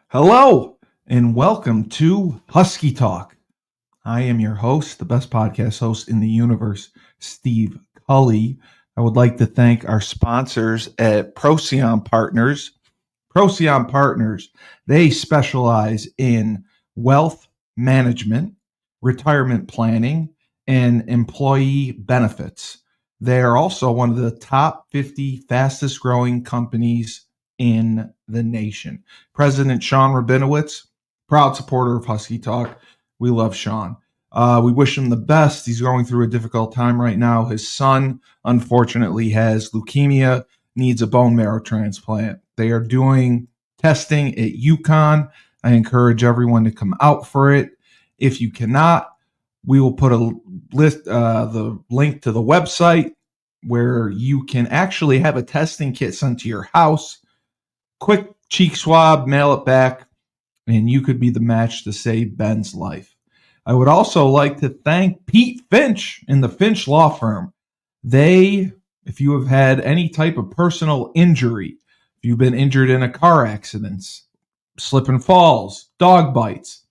Hello, and welcome to Husky Talk. I am your host, the best podcast host in the universe, Steve Cully. I would like to thank our sponsors at Procyon Partners. Procyon Partners, they specialize in wealth management, retirement planning, and employee benefits. They are also one of the top 50 fastest growing companies in the nation. President Sean Rabinowitz, proud supporter of Husky Talk. We love Sean. We wish him the best. He's going through a difficult time right now. His son, unfortunately, has leukemia, needs a bone marrow transplant. They are doing testing at UConn. I encourage everyone to come out for it. If you cannot, we will put the link to the website where you can actually have a testing kit sent to your house. Quick cheek swab, mail it back, and you could be the match to save Ben's life. I would also like to thank Pete Finch in the Finch Law Firm. If you have had any type of personal injury, if you've been injured in a car accident, slip and falls, dog bites,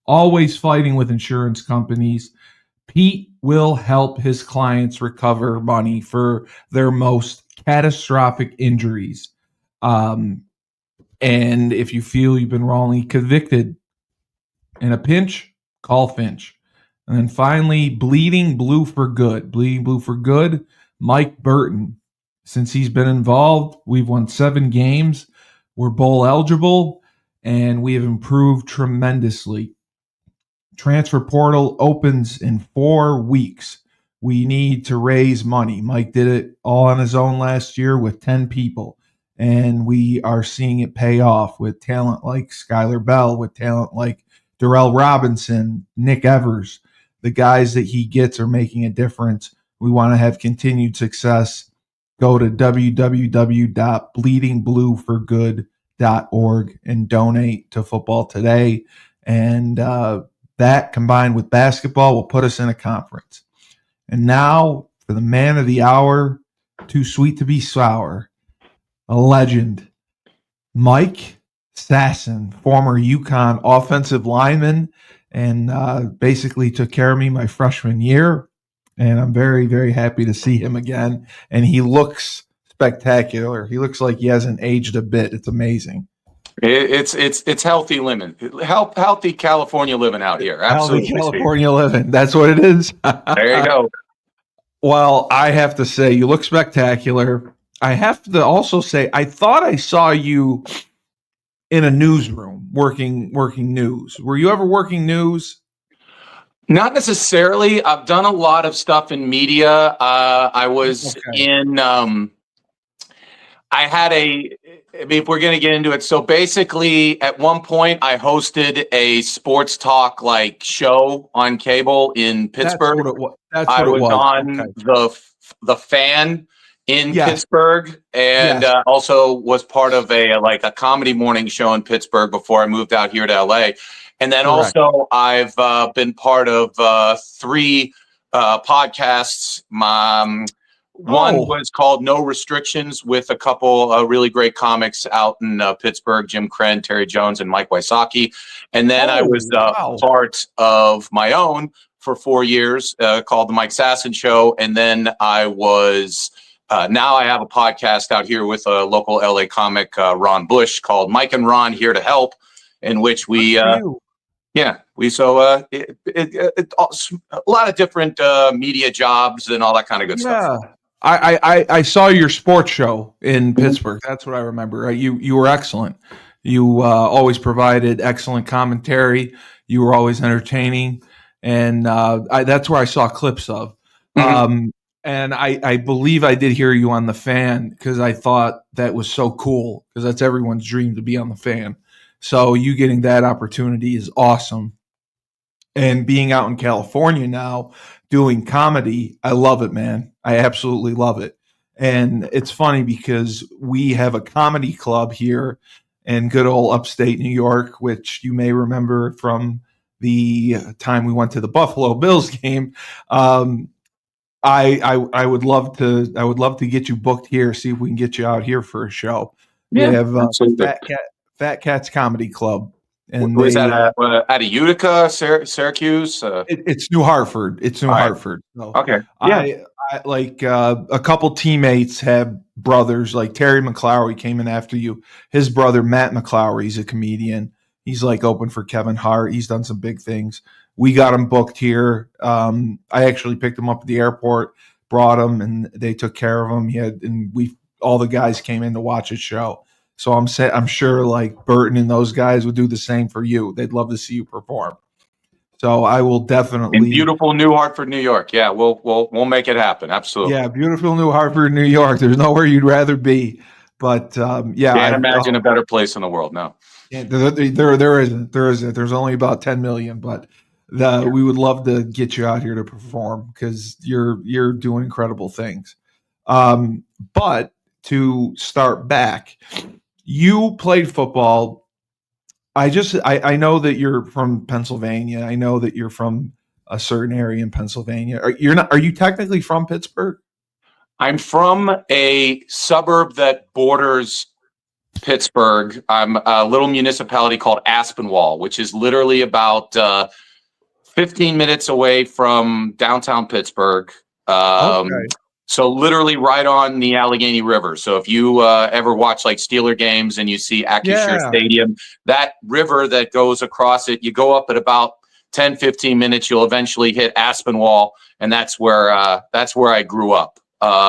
always fighting with insurance companies, Pete will help his clients recover money for their most catastrophic injuries. And if you feel you've been wrongly convicted in a pinch, call Finch. And then finally, Bleeding Blue for Good. Bleeding Blue for Good, Mike Burton. Since he's been involved, we've won 7 games. We're bowl eligible, and we have improved tremendously. Transfer portal opens in 4 weeks. We need to raise money. Mike did it all on his own last year with 10 people. And we are seeing it pay off with talent like Skylar Bell, with talent like Darrell Robinson, Nick Evers. The guys that he gets are making a difference. We want to have continued success. Go to www.bleedingblueforgood.org and donate to football today. And that combined with basketball will put us in a conference. And now for the man of the hour, too sweet to be sour, a legend, Mike Sasson, former UConn offensive lineman, and basically took care of me my freshman year. And I'm very, very happy to see him again. And he looks spectacular. He looks like he hasn't aged a bit. It's amazing. It's healthy living, healthy California living out here. Absolutely, healthy California living. That's what it is. There you go. Well, I have to say, you look spectacular. I have to also say, I thought I saw you in a newsroom working news. Were you ever working news? Not necessarily. I've done a lot of stuff in media. I was in. If we're going to get into it, so basically, at one point, I hosted a sports talk show on cable in Pittsburgh. I was on the Fan in Pittsburgh, and also was part of a comedy morning show in Pittsburgh before I moved out here to LA. And then also I've been part of 3 podcasts. One was called No Restrictions with a couple really great comics out in Pittsburgh, Jim Kren, Terry Jones, and Mike Wysocki. And then I was part of my own for 4 years called The Mike Sasson Show. And then I was now I have a podcast out here with a local LA comic, Ron Bush, called Mike and Ron Here to Help, in which we a lot of different media jobs and all that kind of good stuff. I saw your sports show in Pittsburgh. That's what I remember. You were excellent. You always provided excellent commentary. You were always entertaining, and that's where I saw clips of. And I believe I did hear you on the Fan because I thought that was so cool because that's everyone's dream to be on the Fan. So you getting that opportunity is awesome. And being out in California now doing comedy, I love it, man. I absolutely love it. And it's funny because we have a comedy club here in good old upstate New York, which you may remember from the time we went to the Buffalo Bills game. I would love to get you booked here. See if we can get you out here for a show. Yeah, we have Fat Cats Comedy Club. And Was that at a Utica, Syracuse? It's New Hartford. It's New Hartford. So okay. Yeah. I like a couple teammates have brothers, like Terry McClowry came in after you. His brother, Matt McClowry, he's a comedian. He's like open for Kevin Hart. He's done some big things. We got him booked here. I actually picked him up at the airport, brought him, and they took care of him. All the guys came in to watch his show. So I'm sure like Burton and those guys would do the same for you. They'd love to see you perform. So I will definitely in beautiful New Hartford, New York. Yeah, we'll make it happen. Absolutely. Yeah, beautiful New Hartford, New York. There's nowhere you'd rather be. But yeah, can't imagine a better place in the world. No, there isn't. There's only about 10 million, but we would love to get you out here to perform because you're doing incredible things. But to start back, you played football. I know that you're from Pennsylvania. I know that you're from a certain area in Pennsylvania. Are you technically from Pittsburgh? I'm from a suburb that borders Pittsburgh. I'm a little municipality called Aspinwall, which is literally about 15 minutes away from downtown Pittsburgh. Okay. So literally right on the Allegheny River. So if you ever watch like Steeler games and you see Acrisure Stadium, that river that goes across it, you go up at about 10, 15 minutes, you'll eventually hit Aspinwall. And that's where I grew up.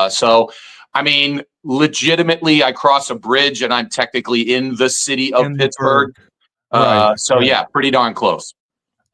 So, I mean, legitimately, I cross a bridge and I'm technically in the city of Pittsburgh. Yeah, pretty darn close.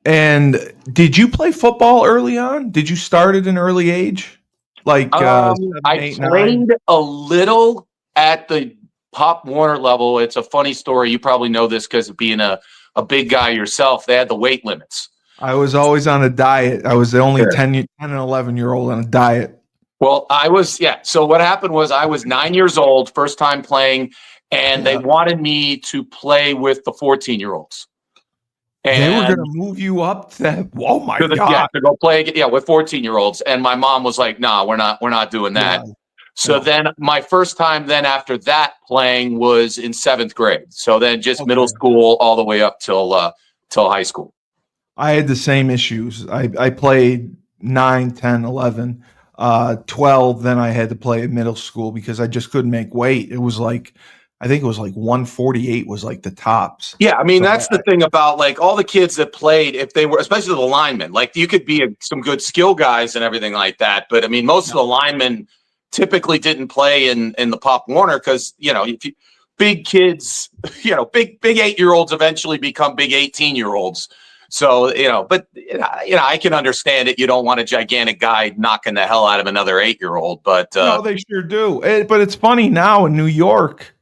And did you play football early on? Did you start at an early age? Like 7, I 8, played 9? a little at the Pop Warner level. It's a funny story. You probably know this because of being a big guy yourself. They had the weight limits. I was always on a diet. I was the only 10 and 11-year-old on a diet. Well, I was, So what happened was I was 9 years old, first time playing, and they wanted me to play with the 14-year-olds. And they were going to move you up to God. To go play with 14-year-olds. And my mom was like, "No, we're not doing that." Yeah. So then my first time then after that playing was in 7th grade. So then just middle school all the way up till high school. I had the same issues. I played 9, 10, 11, 12. Then I had to play at middle school because I just couldn't make weight. It was like, I think it was like 148 was like the tops. Yeah, I mean, that's the thing about like all the kids that played, if they were, especially the linemen, like you could be some good skill guys and everything like that. But I mean, most of the linemen typically didn't play in the Pop Warner because, big kids, big 8-year-olds eventually become big 18-year-olds. So, I can understand it. You don't want a gigantic guy knocking the hell out of another 8-year-old, but no, they sure do. But it's funny now in New York,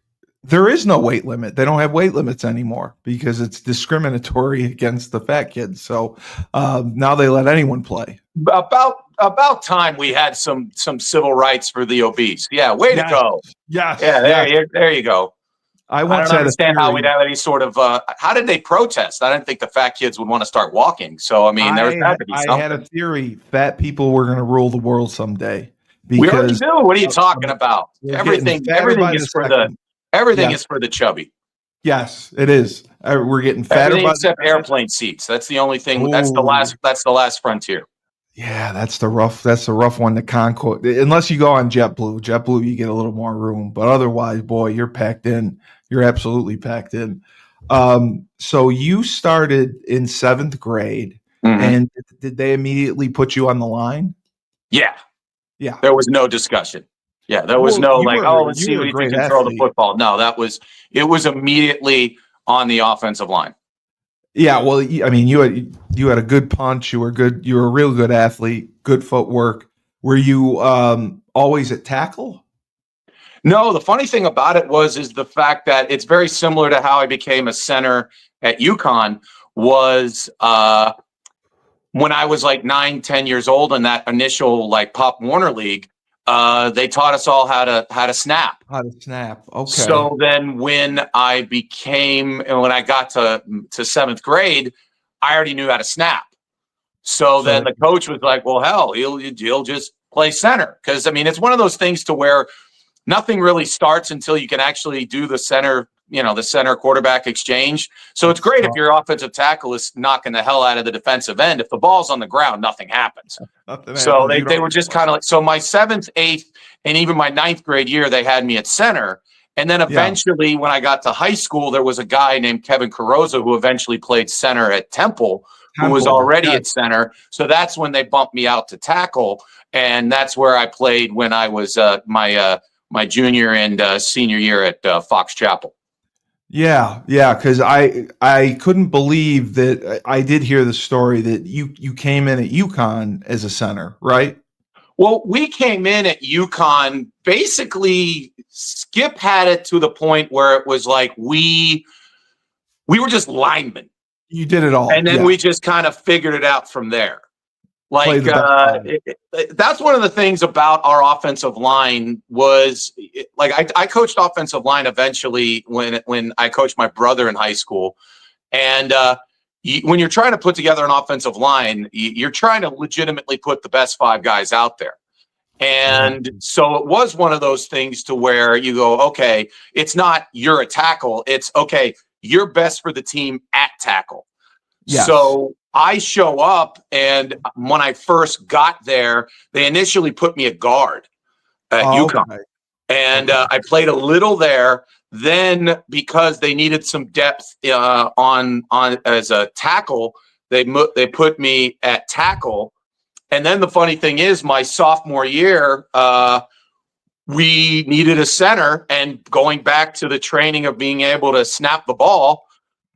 there is no weight limit. They don't have weight limits anymore because it's discriminatory against the fat kids. So now they let anyone play. About time we had some civil rights for the obese. Yeah, way to go. Yes. Yeah, there you go. I don't understand how we'd have any sort of how did they protest? I didn't think the fat kids would want to start walking. So I mean, there had to be something. I had a theory: fat people were going to rule the world someday. We already do. What are you talking about? Everything is for the chubby. Yes, it is. We're getting fatter except airplane seats. That's the only thing. Ooh. That's the last frontier. Yeah, that's the rough one to conquer. Unless you go on JetBlue. JetBlue, you get a little more room, but otherwise, boy, you're packed in. You're absolutely packed in. So you started in 7th grade, and did they immediately put you on the line? Yeah. There was no discussion. Yeah, there was let's see if you can throw the football. No, it was immediately on the offensive line. Yeah, well, I mean, you had a good punch. You were good. You were a real good athlete. Good footwork. Were you always at tackle? No, the funny thing about it is the fact that it's very similar to how I became a center at UConn. Was when I was like 9, 10 years old in that initial like Pop Warner League. They taught us all how to snap. How to snap. Okay. So then when I got to 7th grade, I already knew how to snap. So then the coach was like, well, hell, he'll just play center. Because, I mean, it's one of those things to where nothing really starts until you can actually do the center the center quarterback exchange. So it's great if your offensive tackle is knocking the hell out of the defensive end. If the ball's on the ground, nothing happens. So they were just kind of like, so my 7th, 8th, and even my 9th grade year, they had me at center. And then eventually when I got to high school, there was a guy named Kevin Carrozza who eventually played center at Temple, who was already at center. So that's when they bumped me out to tackle. And that's where I played when I was my junior and senior year at Fox Chapel. Yeah, because I couldn't believe that. I did hear the story that you came in at UConn as a center, right? Well, we came in at UConn. Basically, Skip had it to the point where it was like we were just linemen. You did it all, and then we just kind of figured it out from there. Like that's one of the things about our offensive line was I coached offensive line eventually when I coached my brother in high school. And when you're trying to put together an offensive line, you're trying to legitimately put the best 5 guys out there. And so it was one of those things to where you go, okay, it's not you're a tackle. It's okay, you're best for the team at tackle. Yes. So I show up, and when I first got there, they initially put me at guard at UConn. Okay. And I played a little there. Then because they needed some depth on as a tackle, they put me at tackle. And then the funny thing is, my sophomore year, we needed a center, and going back to the training of being able to snap the ball,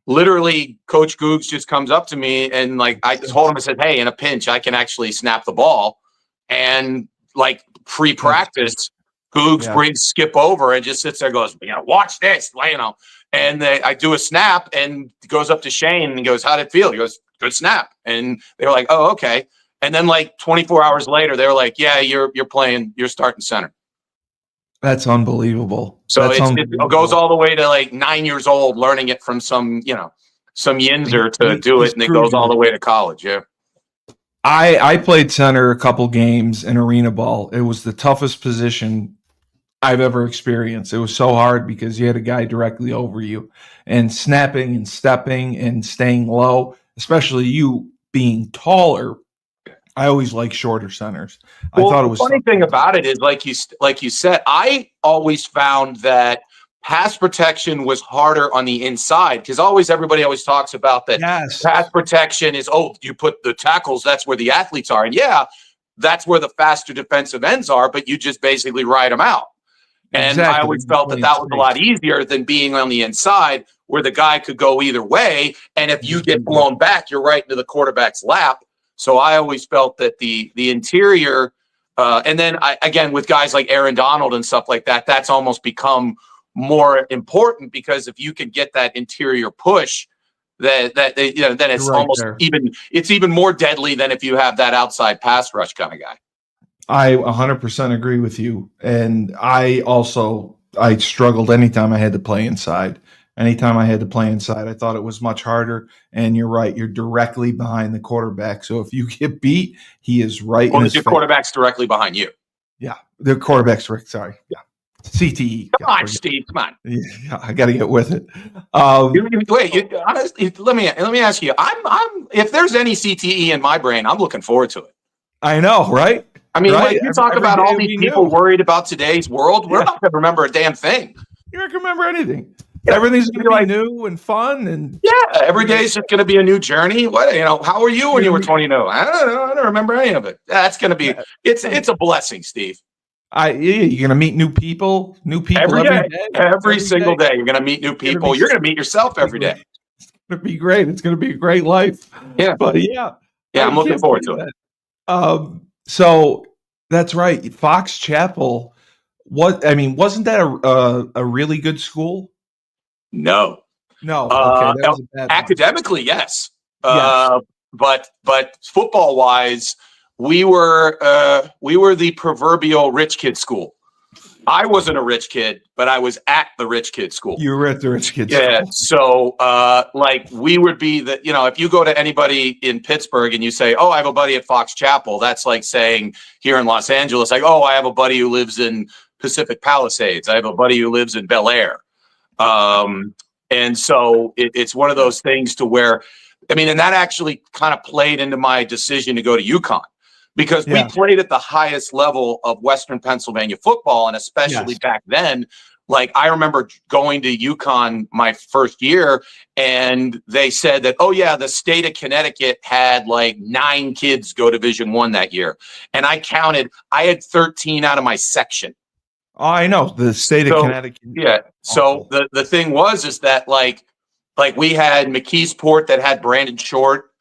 literally Coach Googs just comes up to me and I told him, I said, hey, in a pinch, I can actually snap the ball. And pre-practice, Googs brings Skip over and just sits there and goes, watch this, and I do a snap and goes up to Shane and he goes, how'd it feel? He goes, good snap. And they were like, oh, okay. And then 24 hours later, they were like, yeah, you're starting center. That's unbelievable. So it goes all the way to 9 years old, learning it from some yinzer to do it, and it goes all the way to college. Yeah. I played center a couple games in arena ball. It was the toughest position I've ever experienced. It was so hard because you had a guy directly over you, and snapping and stepping and staying low, especially you being taller. I always like shorter centers. I thought it was the funny thing about it is, like you said, I always found that pass protection was harder on the inside because everybody always talks about that. Yes. Pass protection is, you put the tackles, that's where the athletes are. And that's where the faster defensive ends are, but you just basically ride them out. And exactly. I always felt that was a lot easier than being on the inside where the guy could go either way. And if you get blown back, you're right into the quarterback's lap. So I always felt that the interior, and then again with guys like Aaron Donald and stuff like that, that's almost become more important because if you can get that interior push, then it's almost even more deadly than if you have that outside pass rush kind of guy. I 100% agree with you, and I struggled anytime I had to play inside. Anytime I had to play inside, I thought it was much harder. And you're right; you're directly behind the quarterback. So if you get beat, he is right. Well, your quarterback's directly behind you. Yeah, the quarterback's right. Sorry, yeah. CTE. Come on, Steve. Come on. Yeah, I got to get with it. Honestly, let me ask you. I'm if there's any CTE in my brain, I'm looking forward to it. I know, right? I mean, you talk about all these people worried about today's world. We're not going to remember a damn thing. You're not going to remember anything. Everything's going to be new and fun, and every day is going to be a new journey. How were you when you were 20? No, I don't know. I don't remember any of it. That's going to be. It's a blessing, Steve. You're going to meet new people every day. Every single day. You're going to meet new people. You're going to meet yourself every day. It's going to be great. It's going to be a great life. Yeah, but I'm looking forward to it. So that's right. Fox Chapel. Wasn't that a really good school? No. Okay, that was a bad academically, yes. But football wise, we were the proverbial rich kid school. I wasn't a rich kid, but I was at the rich kid school. You were at the rich kid school. So we would be if you go to anybody in Pittsburgh and you say, oh, I have a buddy at Fox Chapel, that's like saying here in Los Angeles, I have a buddy who lives in Pacific Palisades. I have a buddy who lives in Bel Air. And so it's one of those things to where, I mean, and that actually kind of played into my decision to go to UConn, because we played at the highest level of Western Pennsylvania football. And especially back then, like I remember going to UConn my first year, and they said that, oh yeah, the state of Connecticut had like 9 kids go Division I that year. And I counted, I had 13 out of my section. Oh, I know the state of Connecticut. Yeah. So the thing is that like we had McKeesport that had Brandon Short,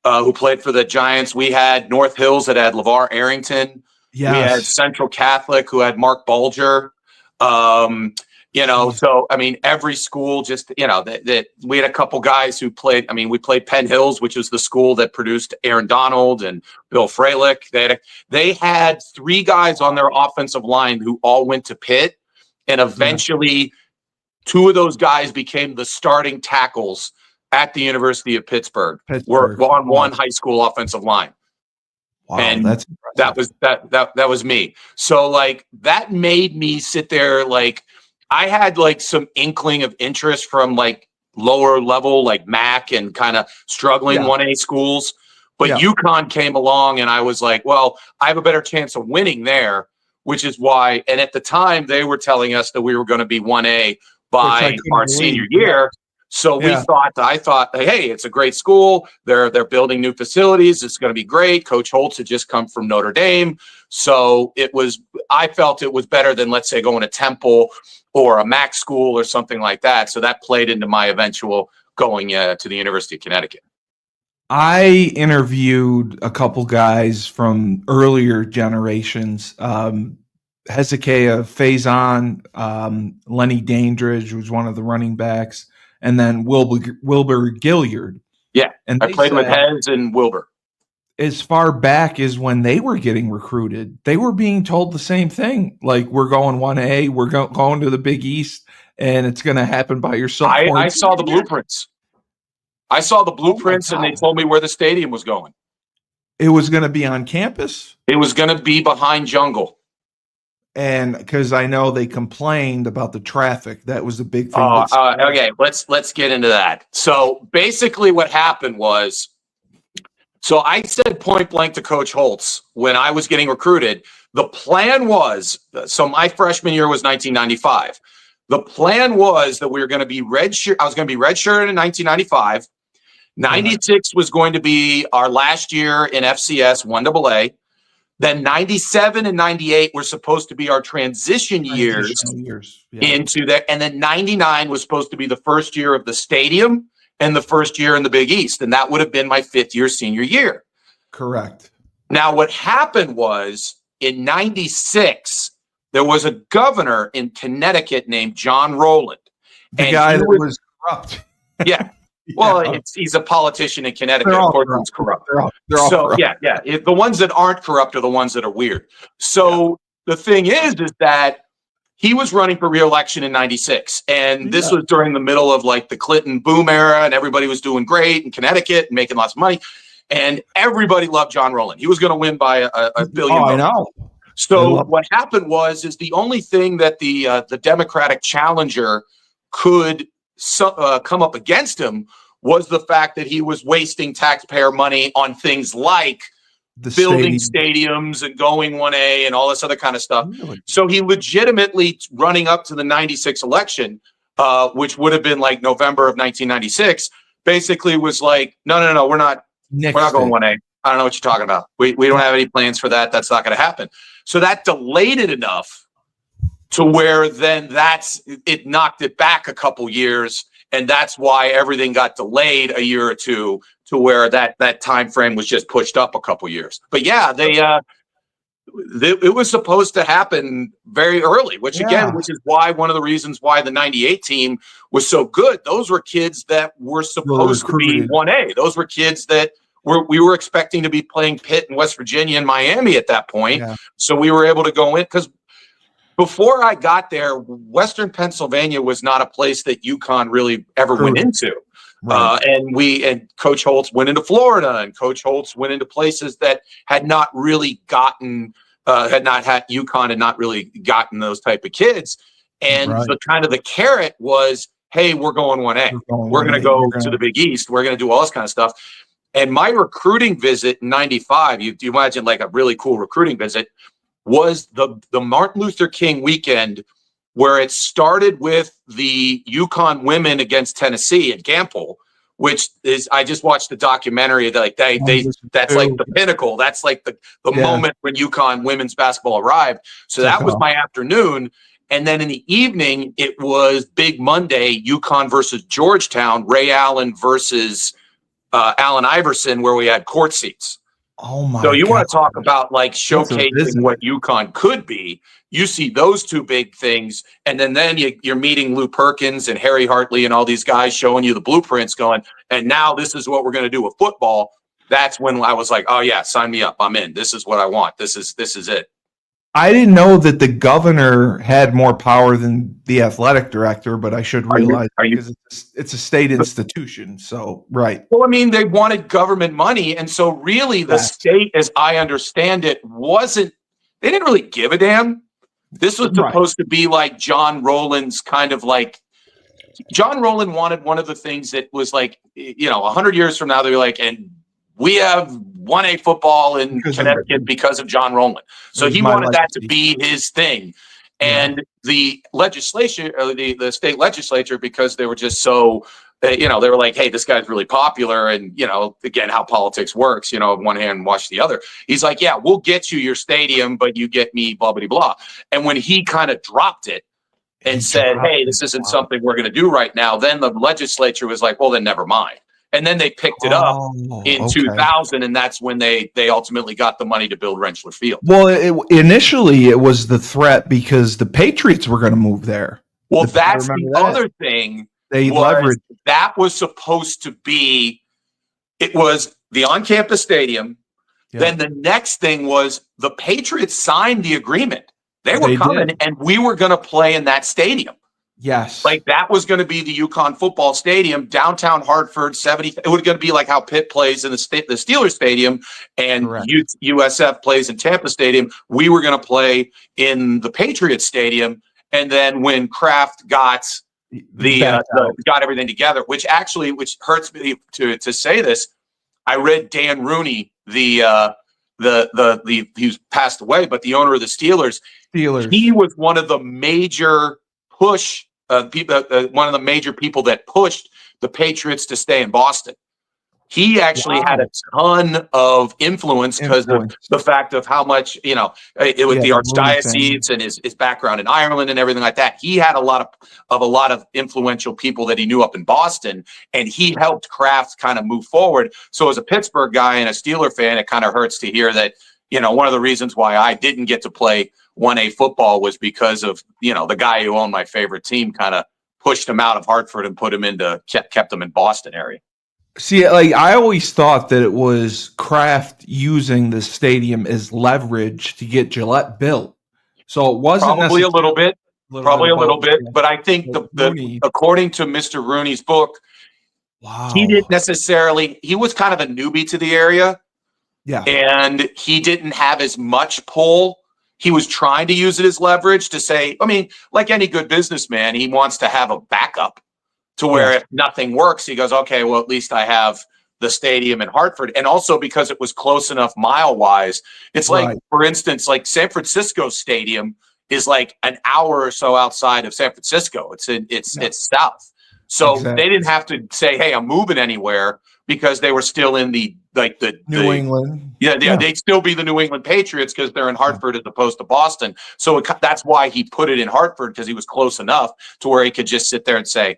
who played for the Giants. We had North Hills that had LeVar Arrington. Yes. We had Central Catholic who had Mark Bulger. So I mean, every school just, that we had a couple guys who played. I mean, we played Penn Hills, which was the school that produced Aaron Donald and Bill Freilich. They had 3 guys on their offensive line who all went to Pitt, and eventually 2 of those guys became the starting tackles at the University of Pittsburgh. Were on one high school offensive line. Wow, and that was me. So like that made me sit there. Like I had like some inkling of interest from like lower level, like MAC and kind of struggling 1A schools. But UConn came along and I was like, well, I have a better chance of winning there, which is why. And at the time they were telling us that we were going to be 1A by our senior year. So I thought, hey, it's a great school. They're building new facilities. It's going to be great. Coach Holtz had just come from Notre Dame. So I felt it was better than, let's say, going to Temple or a MAC school or something like that. So that played into my eventual going to the University of Connecticut. I interviewed a couple guys from earlier generations. Hezekiah Faison, Lenny Dandridge was one of the running backs, and then Wilbur Gilliard. Yeah, and I played with Hez and Wilbur. As far back as when they were getting recruited, they were being told the same thing. Like, we're going 1A, we're going to the Big East, and it's going to happen by yourself. I saw the blueprints. And they told me where the stadium was going. It was going to be on campus? It was going to be behind Jungle. And because I know they complained about the traffic, that was a big thing. Okay, let's get into that. So basically, what happened was, so I said point blank to Coach Holtz when I was getting recruited. The plan was, so my freshman year was 1995. The plan was that we were going to be redshirt. I was going to be redshirted in 1995. 96 was going to be our last year in FCS 1AA. Then 97 and 98 were supposed to be our transition years into that. And then 99 was supposed to be the first year of the stadium and the first year in the Big East. And that would have been my 5th year senior year. Correct. Now, what happened was in 96, there was a governor in Connecticut named John Rowland. The guy that was corrupt. Yeah. Well, he's a politician in Connecticut. Of course, he's corrupt. They're all corrupt. Yeah. The ones that aren't corrupt are the ones that are weird. So the thing is that he was running for re-election in 96. And this was during the middle of like the Clinton boom era, and everybody was doing great in Connecticut and making lots of money. And everybody loved John Rowland. He was going to win by a billion votes. I know. So what happened is the only thing that the Democratic challenger could come up against him was the fact that he was wasting taxpayer money on things like building stadiums and going 1A and all this other kind of stuff. Really? So he legitimately, running up to the 96 election, which would have been like November of 1996, basically was like, no, we're not going 1A. I don't know what you're talking about. We don't have any plans for that. That's not going to happen. So that delayed it enough to where then it knocked it back a couple years. And that's why everything got delayed a year or two, to where that time frame was just pushed up a couple years. But yeah, it was supposed to happen very early, which is why one of the reasons why the 98 team was so good. Those were kids that were supposed to be 1A. Those were kids that we were expecting to be playing Pitt in West Virginia and Miami at that point. Yeah. So we were able to go in, because before I got there, Western Pennsylvania was not a place that UConn really ever went into. Right. And Coach Holtz went into Florida, and Coach Holtz went into places that had not really gotten, UConn had not really gotten those type of kids. And the kind of the carrot was, hey, we're going 1A. We're going to go to the Big East. We're going to do all this kind of stuff. And my recruiting visit in 95, you imagine like a really cool recruiting visit, was the Martin Luther King weekend, where it started with the UConn women against Tennessee at Gampel, which is, I just watched the documentary that that's like the pinnacle. That's like the moment when UConn women's basketball arrived. So that was my afternoon. And then in the evening, it was Big Monday, UConn versus Georgetown, Ray Allen versus Allen Iverson, where we had court seats. Oh my! So you want to talk about like showcasing what UConn could be? You see those two big things, and then you're meeting Lou Perkins and Harry Hartley and all these guys showing you the blueprints, going, and now this is what we're going to do with football. That's when I was like, oh yeah, sign me up. I'm in. This is what I want. This is it. I didn't know that the governor had more power than the athletic director, but I should realize because it's a state institution. So, right. Well, I mean, they wanted government money. And so really the state, as I understand it, they didn't really give a damn. This was supposed to be like John Rowland's kind of like, John Rowland wanted one of the things that was like, 100 years from now, they're like, and we have 1A football in Connecticut because of John Rowland. So he wanted that to be his thing. And the legislature, the state legislature, because they were just so, they were like, hey, this guy's really popular. And, again, how politics works, one hand wash the other. He's like, yeah, we'll get you your stadium, but you get me blah, blah, blah. And when he kind of dropped it and said, hey, this isn't something we're going to do right now, then the legislature was like, well, then never mind. And then they picked it up in 2000, and that's when they ultimately got the money to build Rentschler Field. Well, initially it was the threat because the Patriots were going to move there. Well, that's the other thing. They leveraged. That was supposed to be, it was the on-campus stadium. Yeah. Then the next thing was the Patriots signed the agreement. They were coming, and we were going to play in that stadium. Yes. Like that was going to be the UConn football stadium, downtown Hartford, 70. It was going to be like how Pitt plays in the Steelers stadium and USF plays in Tampa Stadium. We were going to play in the Patriots stadium. And then when Kraft got got everything together, which hurts me to say this, I read Dan Rooney, he's passed away, but the owner of the Steelers, he was one of the major one of the major people that pushed the Patriots to stay in Boston. He actually had a ton of influence because of the fact of how much, it was the archdiocese and his background in Ireland and everything like that. He had a lot of influential people that he knew up in Boston, and he helped Kraft kind of move forward. So as a Pittsburgh guy and a Steeler fan, it kind of hurts to hear that, one of the reasons why I didn't get to play 1A football was because of, the guy who owned my favorite team kind of pushed him out of Hartford and kept him in Boston area. See, like I always thought that it was Kraft using the stadium as leverage to get Gillette built. So it wasn't probably a little bit, but I think according to Mr. Rooney's book, he didn't necessarily, he was kind of a newbie to the area. Yeah. And he didn't have as much pull. He was trying to use it as leverage to say, I mean, like any good businessman, he wants to have a backup to where if nothing works, he goes, okay, well, at least I have the stadium in Hartford. And also because it was close enough mile-wise, it's like, for instance, like San Francisco Stadium is like an hour or so outside of San Francisco. It's south. So they didn't have to say, hey, I'm moving anywhere because they were still in the New England. Yeah, they'd still be the New England Patriots because they're in Hartford as opposed to Boston. So that's why he put it in Hartford, because he was close enough to where he could just sit there and say,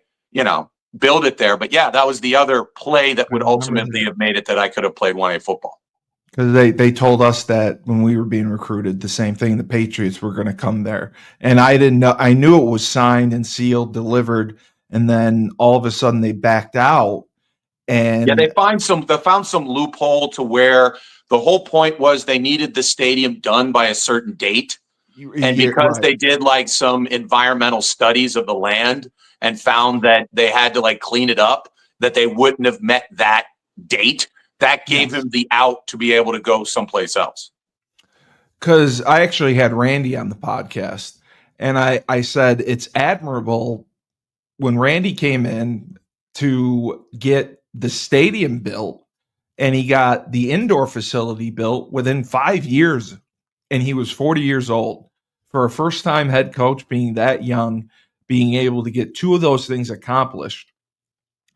build it there. But yeah, that was the other play that would ultimately have made it that I could have played 1A football. Because they told us that when we were being recruited, the same thing, the Patriots were going to come there. And I didn't know, I knew it was signed and sealed, delivered, and then all of a sudden they backed out. And they found some loophole to where the whole point was they needed the stadium done by a certain date. And because they did like some environmental studies of the land and found that they had to like clean it up, that they wouldn't have met that date, that gave him the out to be able to go someplace else. Because I actually had Randy on the podcast, And I said, it's admirable when Randy came in to get the stadium built, and he got the indoor facility built within 5 years, and he was 40 years old. For a first-time head coach being that young, being able to get two of those things accomplished,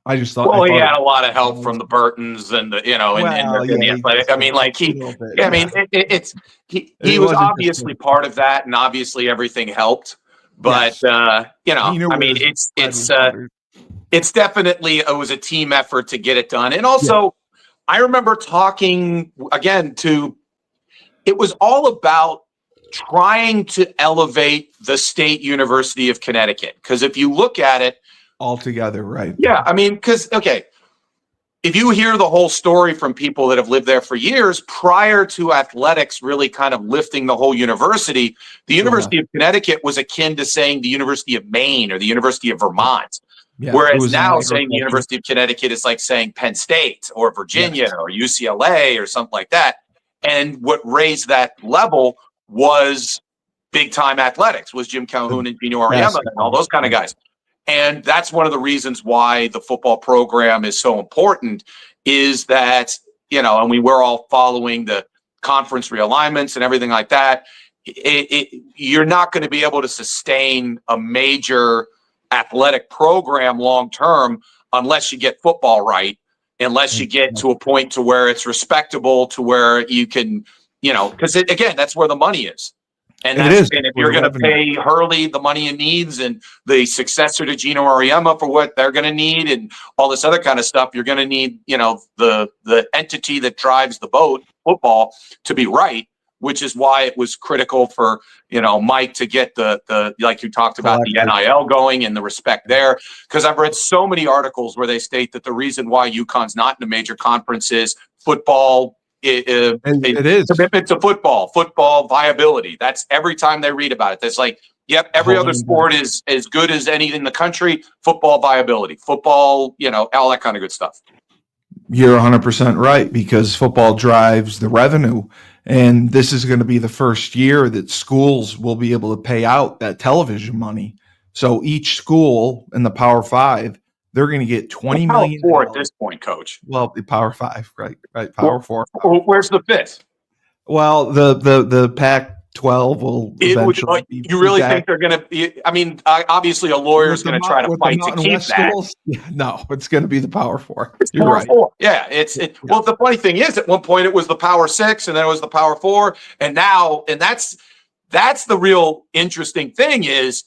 I just thought. Well, he had a lot of help from the Burtons and the, and the athletic. I mean, like he was obviously part of that, and obviously everything helped. But I mean, it's definitely it was a team effort to get it done, and also I remember talking again it was all about trying to elevate the State University of Connecticut, because if you look at it altogether, right? Yeah, I mean, because if you hear the whole story from people that have lived there for years, prior to athletics really kind of lifting the whole university, the University of Connecticut was akin to saying the University of Maine or the University of Vermont. Yeah, whereas now saying the University of Connecticut is like saying Penn State or Virginia or UCLA or something like that. And what raised that level was big time athletics, was Jim Calhoun and Gino Auriemma and all those kind of guys. And that's one of the reasons why the football program is so important, is that, and we were all following the conference realignments and everything like that. You're not going to be able to sustain a major athletic program long term unless you get football right, unless you get to a point to where it's respectable, to where you can, because again, that's where the money is. And if you're going to pay Hurley the money he needs and the successor to Gino Auriemma for what they're going to need and all this other kind of stuff, you're going to need, the entity that drives the boat, football, to be right, which is why it was critical for, Mike to get the like you talked about, the NIL going and the respect there. Because I've read so many articles where they state that the reason why UConn's not in a major conference is football. It is commitment to football viability. That's every time they read about it. That's like, yep, every other sport is as good as any in the country. Football viability, football, all that kind of good stuff. You're 100% right, because football drives the revenue. And this is going to be the first year that schools will be able to pay out that television money. So each school in the Power Five, they're going to get $20 million. Power 4 at this point, Coach. Well, the Power 5, right? Power 4. Where's the fifth? Well, the Pac-12 will eventually. You really think they're going to be? I mean, obviously, a lawyer is going to try to fight to keep that. No, it's going to be the Power 4. It's You're Power right. 4. Yeah, Well, the funny thing is, at one point it was the Power 6, and then it was the Power 4, and now, that's the real interesting thing is,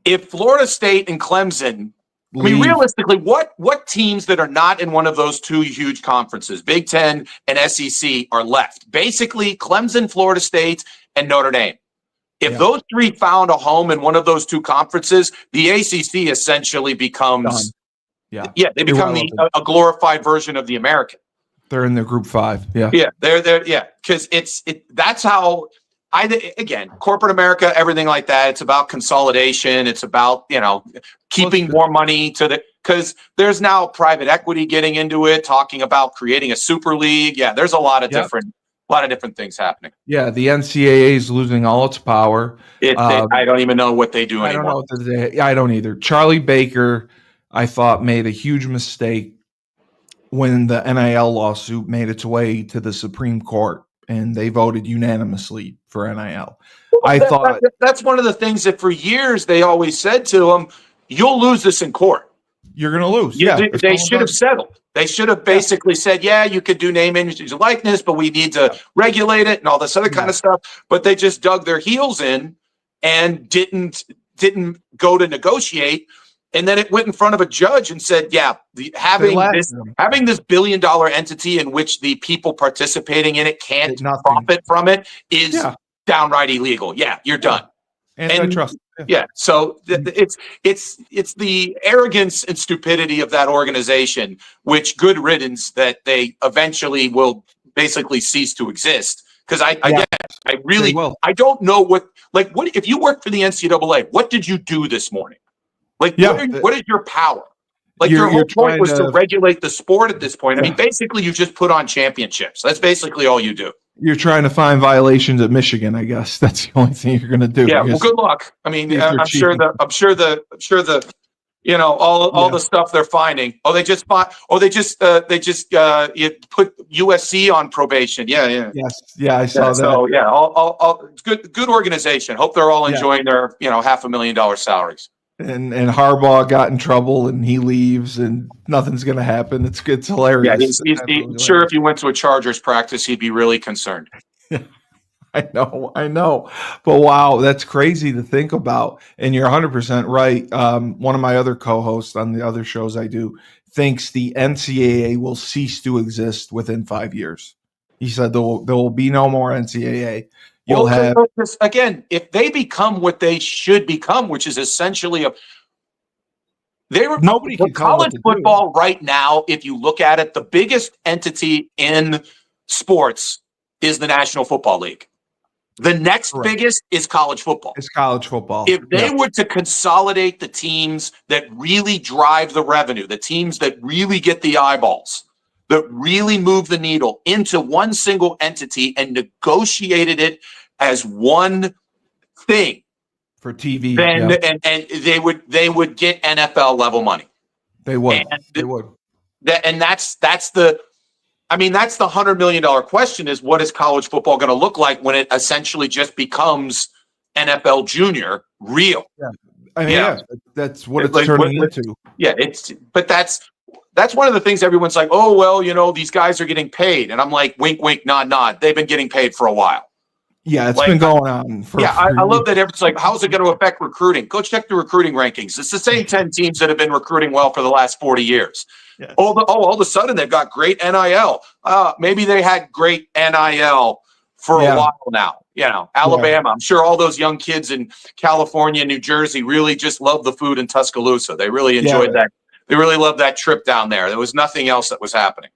if Florida State and Clemson. I mean, realistically, what teams that are not in one of those two huge conferences, Big Ten and SEC, are left? Basically, Clemson, Florida State, and Notre Dame. If those three found a home in one of those two conferences, the ACC essentially becomes, they become a glorified version of the American. They're in their Group 5. Yeah, they're because that's how. Again, corporate America, everything like that. It's about consolidation. It's about, keeping more money because there's now private equity getting into it, talking about creating a super league. Yeah, there's a lot of different things happening. Yeah, the NCAA is losing all its power. I don't even know what they do anymore. I don't either. Charlie Baker, I thought, made a huge mistake when the NIL lawsuit made its way to the Supreme Court. And they voted unanimously for NIL. I thought that's one of the things that for years they always said to him, "You'll lose this in court. You're going to lose." They should have settled. They should have basically said, "Yeah, you could do name, image, and likeness, but we need to regulate it and all this other kind of stuff." But they just dug their heels in and didn't go to negotiate. And then it went in front of a judge and said, having this $1 billion entity in which the people participating in it can't profit from it is downright illegal. Yeah, you're done. Antitrust. So it's the arrogance and stupidity of that organization, which good riddance that they eventually will basically cease to exist. Because I don't know what if you work for the NCAA, what did you do this morning? What is your power? Your whole point was to regulate the sport at this point. I mean, basically, you just put on championships. That's basically all you do. You're trying to find violations at Michigan, I guess. That's the only thing you're going to do. Yeah, well, good luck. I mean, I'm sure cheating. the all the stuff they're finding. They just you put USC on probation. Yeah. Yes. Yeah, I saw that. So yeah, all it's good organization. Hope they're all enjoying their $500,000 salaries. And Harbaugh got in trouble and he leaves and nothing's going to happen. It's hilarious. Yeah, he's sure if you went to a Chargers practice, he'd be really concerned. I know. But wow, that's crazy to think about. And you're 100% right. One of my other co-hosts on the other shows I do thinks the NCAA will cease to exist within 5 years. He said there will be no more NCAA. Again, if they become what they should become, which is essentially nobody can college football right now. If you look at it, the biggest entity in sports is the National Football League. The next biggest is college football. It's college football. If they were to consolidate the teams that really drive the revenue, the teams that really get the eyeballs, that really move the needle into one single entity and negotiated it as one thing for TV, then and they would get NFL level money. They would. They would. That's the $100 million question is what is college football going to look like when it essentially just becomes NFL junior real? Yeah. That's what it's turning into. Yeah, but that's one of the things everyone's like, oh, well, these guys are getting paid. And I'm like, wink, wink, nod, nod. They've been getting paid for a while. Yeah, it's been going on for I love that it's like, how's it going to affect recruiting? Go check the recruiting rankings. It's the same 10 teams that have been recruiting well for the last 40 years. Yeah. All of a sudden they've got great NIL. Maybe they had great NIL for a while now. Alabama. I'm sure all those young kids in California, New Jersey really just love the food in Tuscaloosa. They really enjoyed that. They really loved that trip down there. There was nothing else that was happening.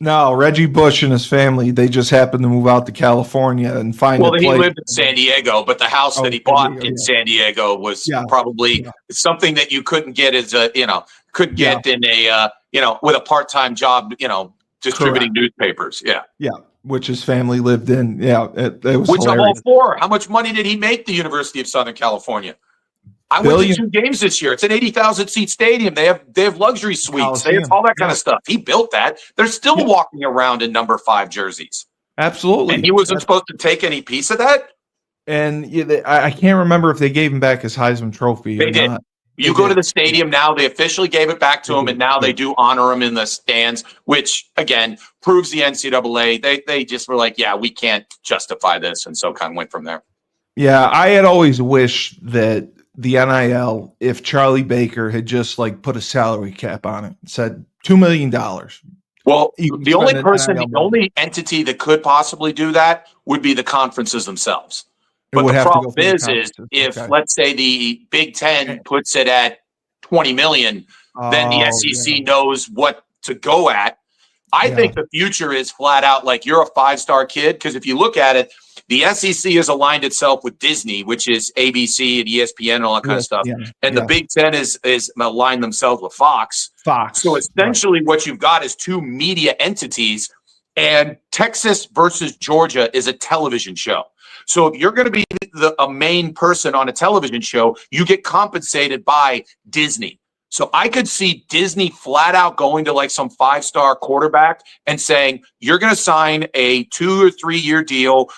No, Reggie Bush and his family, they just happened to move out to California and find a place. Well, he lived in San Diego, but the house that he bought in San Diego was probably something that you couldn't get as a, in a, with a part-time job, distributing newspapers. Yeah. Yeah. Which his family lived in. Yeah. It was Which I'm all for. How much money did he make, the University of Southern California? I went to 2 games this year. It's an 80,000 seat stadium. They have luxury suites. They have all that kind of stuff. He built that. They're still walking around in number 5 jerseys. Absolutely. And he wasn't supposed to take any piece of that. And I can't remember if they gave him back his Heisman Trophy. They did. You go to the stadium now. They officially gave it back to him, and now they do honor him in the stands, which again proves the NCAA. They just were like, yeah, we can't justify this, and so kind of went from there. Yeah, I had always wished that the NIL, if Charlie Baker had just put a salary cap on it, said $2 million. Well, the only entity that could possibly do that would be the conferences themselves. But the problem is if let's say the Big Ten puts it at 20 million, then the SEC knows what to go at. I think the future is flat out like you're a 5-star kid, because if you look at it, the SEC has aligned itself with Disney, which is ABC and ESPN and all that kind of stuff. And the Big Ten is aligned themselves with Fox. So essentially what you've got is 2 media entities, and Texas versus Georgia is a television show. So if you're going to be a main person on a television show, you get compensated by Disney. So I could see Disney flat out going to some 5-star quarterback and saying, you're going to sign a 2 or 3 year deal.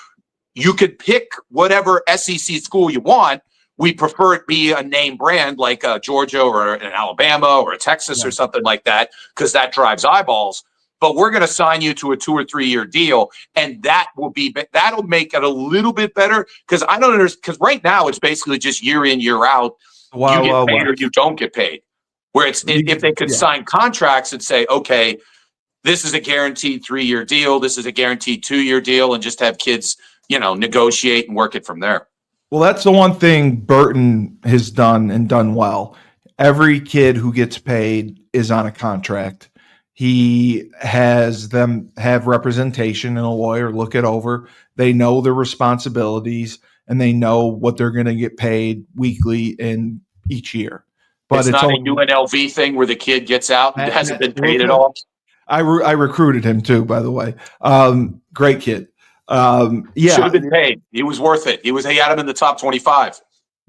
You could pick whatever SEC school you want. We prefer it be a name brand like Georgia or an Alabama or a Texas or something like that, because that drives eyeballs. But we're going to sign you to a 2 or 3 year deal, and that'll make it a little bit better. Because I don't understand. Because right now it's basically just year in, year out. You get paid or you don't get paid. Where if they could sign contracts and say, okay, this is a guaranteed 3 year deal, this is a guaranteed 2 year deal, and just have kids, negotiate and work it from there. Well, that's the one thing Burton has done and done well. Every kid who gets paid is on a contract. He has them have representation and a lawyer look it over. They know their responsibilities and they know what they're going to get paid weekly in each year. But it's not a UNLV thing where the kid gets out and hasn't been paid at all. I recruited him too, by the way. Great kid. Should have been paid. He was worth it. He had him in the top 25.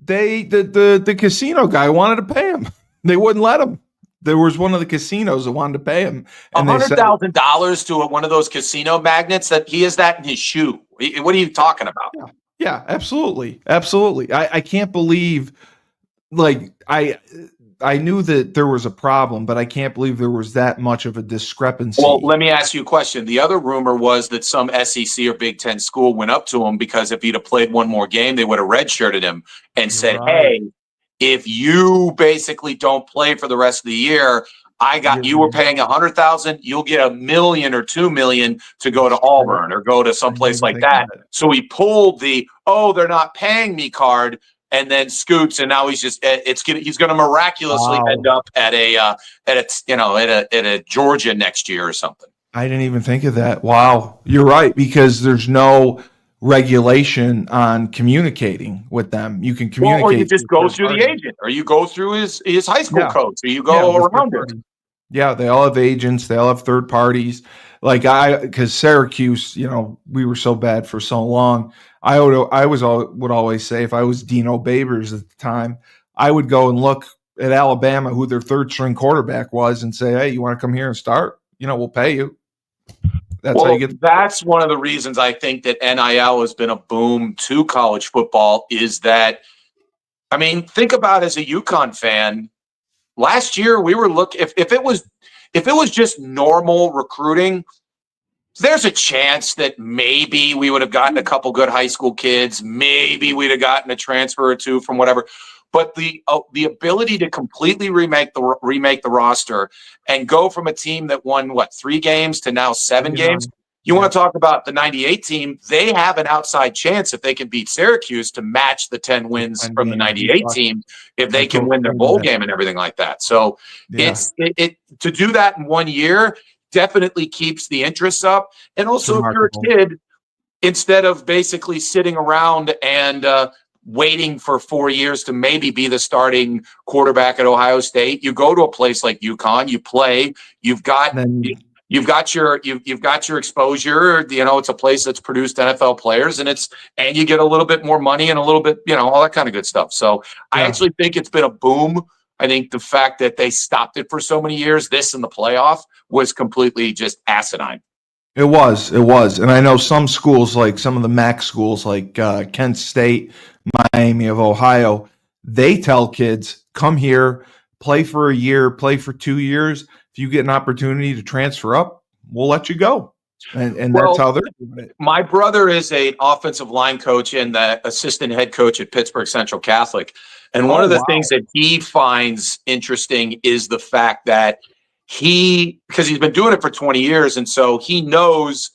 The casino guy wanted to pay him. They wouldn't let him. There was one of the casinos that wanted to pay him, and $100,000 to one of those casino magnates that he has that in his shoe. What are you talking about? Yeah, absolutely. I can't believe, like, I knew that there was a problem, but I can't believe there was that much of a discrepancy. Well, let me ask you a question. The other rumor was that some SEC or Big Ten school went up to him because if he'd have played one more game, they would have redshirted him and said, hey, if you basically don't play for the rest of the year, you were paying $100,000, you'll get $1 million or $2 million to go to Auburn or go to someplace like that. So he pulled they're not paying me card, and then scoots, and now he's going to miraculously end up at a Georgia next year or something. I didn't even think of that. Wow, you're right, because there's no regulation on communicating with them. You can communicate, or you just go through the agent, or you go through his high school coach, or you go around it. Yeah, they all have agents. They all have third parties. Like because Syracuse, we were so bad for so long. I would always say, if I was Dino Babers at the time, I would go and look at Alabama, who their third string quarterback was, and say, hey, you want to come here and start? We'll pay you. That's one of the reasons I think that NIL has been a boom to college football is that, think about as a UConn fan, last year we were if it was just normal recruiting, there's a chance that maybe we would have gotten a couple good high school kids. Maybe we'd have gotten a transfer or two from whatever. But the ability to completely remake the roster and go from a team that won 3 games to now 7 games. You want to talk about the 98 team? They have an outside chance if they can beat Syracuse to match the 10 wins from the 98 team if they can win their bowl game and everything like that. So to do that in 1 year definitely keeps the interest up. And also, if you're a kid, instead of basically sitting around and waiting for 4 years to maybe be the starting quarterback at Ohio State, you go to a place like UConn, you play, you've got your exposure. It's a place that's produced NFL players, and you get a little bit more money and a little bit, all that kind of good stuff. So I actually think it's been a boom. I think the fact that they stopped it for so many years, this in the playoff, was completely just asinine. It was. And I know some schools, like some of the MAC schools, like Kent State, Miami of Ohio, they tell kids, come here, play for a year, play for 2 years. If you get an opportunity to transfer up, we'll let you go. And that's how they're doing it. My brother is an offensive line coach and the assistant head coach at Pittsburgh Central Catholic. And one of the things that he finds interesting is the fact that because he's been doing it for 20 years, and so he knows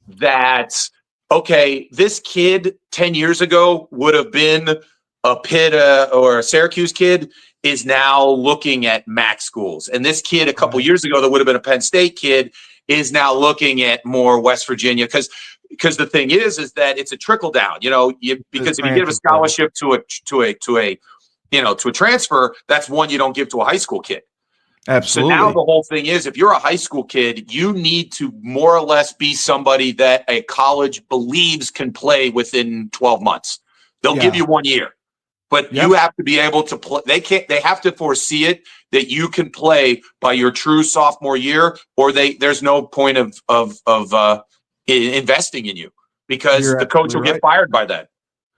that, okay, this kid 10 years ago would have been a Pitt or a Syracuse kid, is now looking at MAC schools. And this kid a couple years ago that would have been a Penn State kid is now looking at more West Virginia, because the thing is that it's a trickle down, because if you give a scholarship to a transfer, that's one you don't give to a high school kid. Absolutely. So now the whole thing is, if you're a high school kid, you need to more or less be somebody that a college believes can play within 12 months. They'll give you 1 year, but you have to be able to play. They have to foresee it that you can play by your true sophomore year, or there's no point of investing in you, because the coach will get fired by then.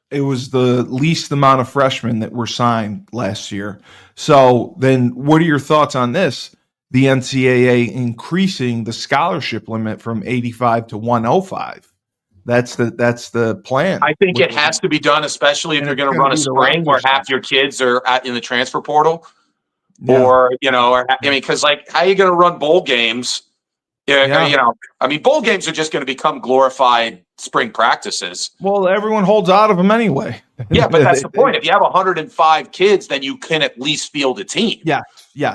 It was the least amount of freshmen that were signed last year. So then what are your thoughts on this? The NCAA increasing the scholarship limit from 85 to 105. That's the plan. I think it has to be done, especially if you're going to run a spring where half your kids are in the transfer portal. Yeah. Or because how are you going to run bowl games? Bowl games are just going to become glorified spring practices. Well, everyone holds out of them anyway. Yeah, but that's the point. If you have 105 kids, then you can at least field a team. Yeah.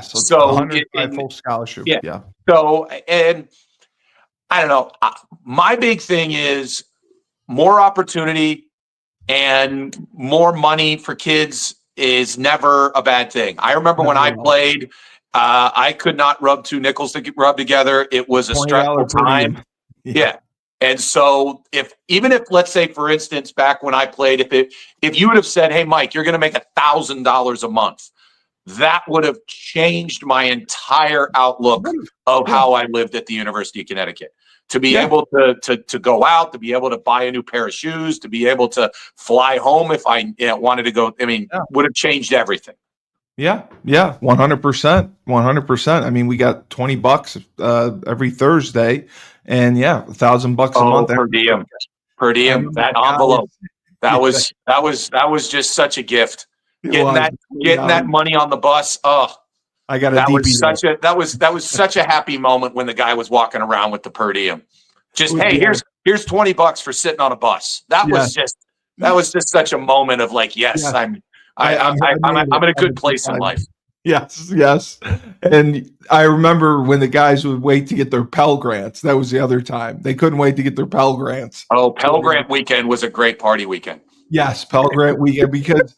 So 105 full scholarship. Yeah. So, and I don't know. My big thing is more opportunity and more money for kids is never a bad thing. I remember when I played, I could not rub 2 nickels to rub together. It was a stressful time. Yeah. And so even if let's say, for instance, back when I played, if you would have said, hey, Mike, you're going to make $1,000 a month, that would have changed my entire outlook of how I lived at the University of Connecticut. To be able to go out, to be able to buy a new pair of shoes, to be able to fly home if I wanted to go, would have changed everything. Yeah, 100%, 100%. I mean, we got $20 every Thursday, and $1,000 a month per diem, that envelope. That was just such a gift. Getting that money on the bus. Oh, I got that was such a happy moment when the guy was walking around with the per diem. Just hey, here's $20 for sitting on a bus. That was just such a moment of like, yes, I'm in a good place in life. Yes. And I remember when the guys would wait to get their Pell Grants. That was the other time. They couldn't wait to get their Pell Grants. Oh, Pell Grant weekend was a great party weekend. Yes, Pell Grant weekend, because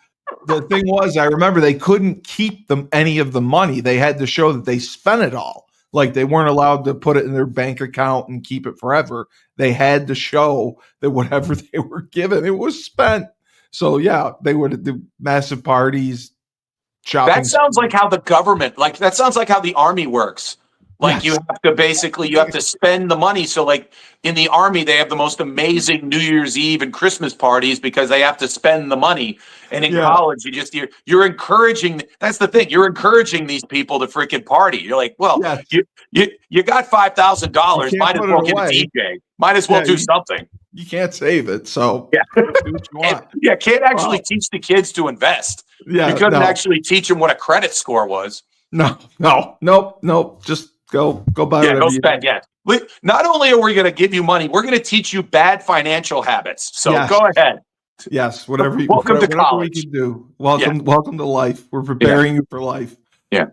the thing was, I remember they couldn't keep any of the money. They had to show that they spent it all. Like, they weren't allowed to put it in their bank account and keep it forever. They had to show that whatever they were given, it was spent. So they would do massive parties, shopping. That sounds like how the government, that sounds like how the Army works. Like, you have to spend the money. So like in the Army, they have the most amazing New Year's Eve and Christmas parties because they have to spend the money. And in college, you're encouraging. That's the thing. You're encouraging these people to freaking party. You're like, well, you got $5,000. Might as well get a DJ. Might as well do something. You can't save it. So do what you want. Can't actually teach the kids to invest. You couldn't actually teach them what a credit score was. Nope. Just go buy whatever you spend. Not only are we going to give you money, we're going to teach you bad financial habits. So go ahead. Yes, whatever you welcome to college. We can do. Welcome to life. We're preparing you for life. Yeah.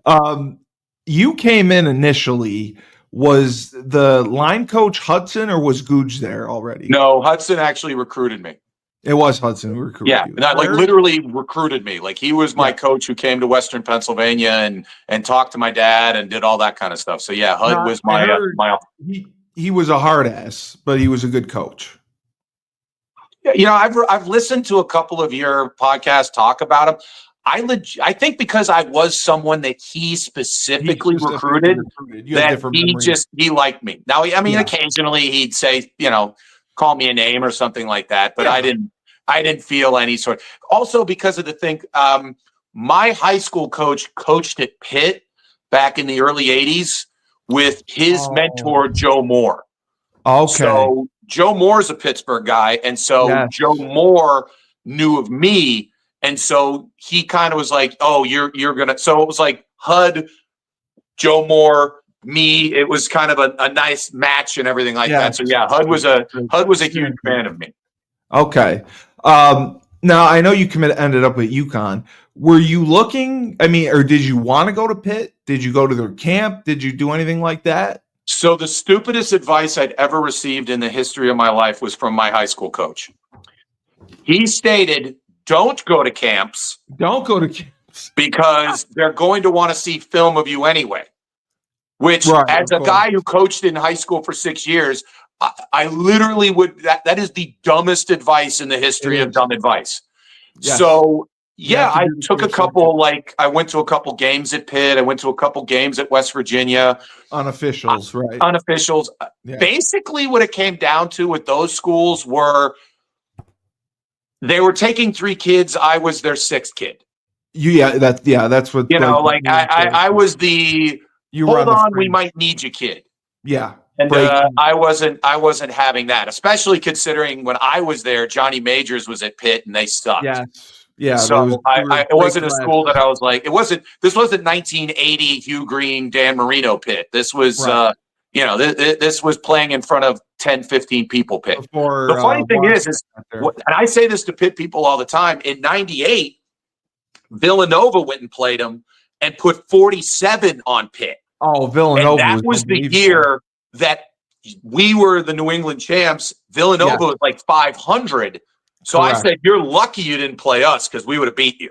You came in initially. Was the line coach Hudson, or was Googe there already? No, Hudson actually recruited me. It was Hudson who recruited you. Literally recruited me. Like, he was my coach who came to Western Pennsylvania and talked to my dad and did all that kind of stuff. So Hud was my he was a hard ass, but he was a good coach. Yeah, I've listened to a couple of your podcasts talk about him. I think because I was someone that he specifically recruited, that he liked me. Now, occasionally he'd say, call me a name or something like that, but I didn't feel any sort. Also, because of the thing, my high school coach coached at Pitt back in the early 80s with his mentor, Joe Moore. Okay. So Joe Moore's a Pittsburgh guy, and so Joe Moore knew of me. And so he kind of was like, oh, you're going to. So it was like Hud, Joe Moore, me. It was kind of a nice match and everything like that. So Hud was a huge fan of me. Okay. Now I know you ended up at UConn. Were you looking? Or did you want to go to Pitt? Did you go to their camp? Did you do anything like that? So the stupidest advice I'd ever received in the history of my life was from my high school coach. He stated, don't go to camps. Don't go to camps. Because they're going to want to see film of you anyway. Which, as a guy who coached in high school for 6 years, I literally would. That is the dumbest advice in the history of dumb advice. Yes. So, I took a couple, I went to a couple games at Pitt. I went to a couple games at West Virginia. Unofficials, right? Unofficials. Yeah. Basically, what it came down to with those schools were, they were taking 3 kids. I was their 6th kid. That's what I was the hold on, we might need you, kid. Yeah, and I wasn't having that, especially considering when I was there, Johnny Majors was at Pitt and they sucked. Yeah. So it wasn't a school that I was like. This wasn't 1980 Hugh Green, Dan Marino Pitt. This was this was playing in front of 10, 15 people Pitt. The funny thing is, and I say this to Pitt people all the time, in 98, Villanova went and played them and put 47 on Pitt. Oh, Villanova. And that was the year that we were the New England champs. Villanova was like 500. So correct. I said, you're lucky you didn't play us because we would have beat you.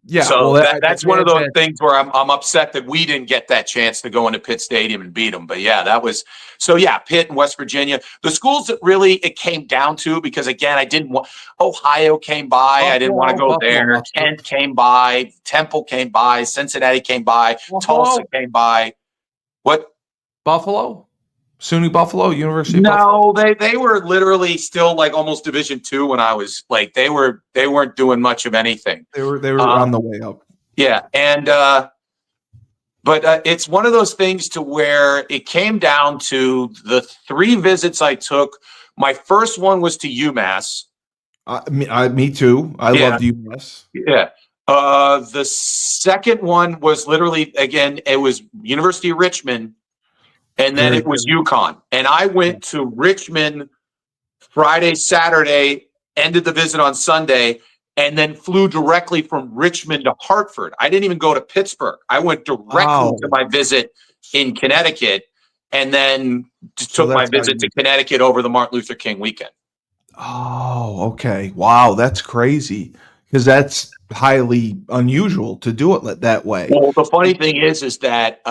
Yeah, so that's one of those things where I'm upset that we didn't get that chance to go into Pitt Stadium and beat them. But yeah, that was so. Yeah, Pitt and West Virginia, the schools that really it came down to, because again, I didn't want Ohio came by, I didn't want to go there. Kent came by, Temple came by, Cincinnati came by, Tulsa came by. What? Buffalo? SUNY Buffalo, University of Buffalo? No, they were literally still like almost Division II when I was like they weren't doing much of anything. They were on the way up. Yeah, and but it's one of those things to where it came down to the 3 visits I took. My first one was to UMass. Me too. I loved UMass. Yeah. The second one was literally, again, it was University of Richmond. And then it was UConn. And I went to Richmond Friday, Saturday, ended the visit on Sunday, and then flew directly from Richmond to Hartford. I didn't even go to Pittsburgh. I went directly to my visit in Connecticut, and then took my visit to Connecticut over the Martin Luther King weekend. Oh, okay. Wow, that's crazy, because that's highly unusual to do it that way. Well, the funny thing is that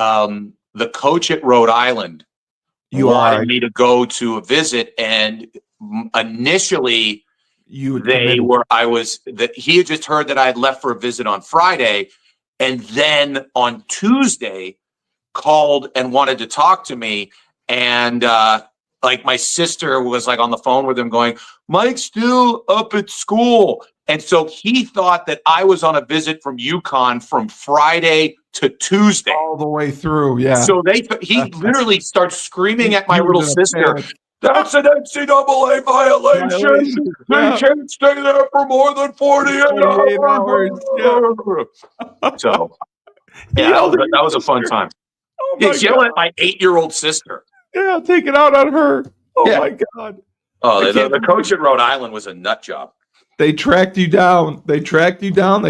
the coach at Rhode Island wanted me to go to a visit, and initially he had just heard that I had left for a visit on Friday, and then on Tuesday called and wanted to talk to me, and like my sister was like on the phone with him going, Mike's still up at school. And so he thought that I was on a visit from UConn from Friday to Tuesday. All the way through, yeah. So he literally starts screaming at my little sister, that's an NCAA violation. They can't stay there for more than 48 hours. Yeah. So, yeah, that was a fun time. Oh He's yelling at my 8-year-old sister. Yeah, take it out on her. Oh, my God. Oh, the coach at Rhode Island was a nut job. They tracked you down. They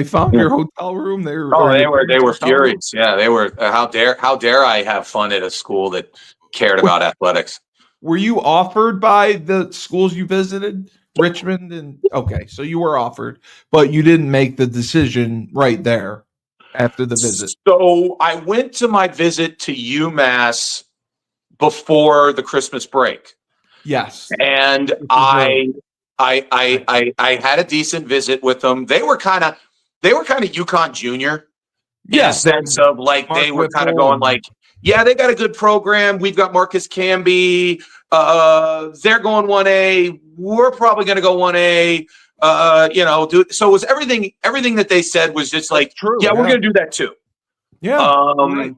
found your hotel room. They were furious. Yeah, they were. How dare I have fun at a school that cared about athletics? Were you offered by the schools you visited, Richmond? And okay, so you were offered, but you didn't make the decision right there after the visit. So I went to my visit to UMass before the Christmas break. Yes, and I had a decent visit with them. They were kind of UConn junior, in a sense of like Mark they were kind of going like, yeah, they got a good program. We've got Marcus Camby. They're going 1A. We're probably going to go 1A. So it was everything that they said was just like, we're going to do that too. Yeah.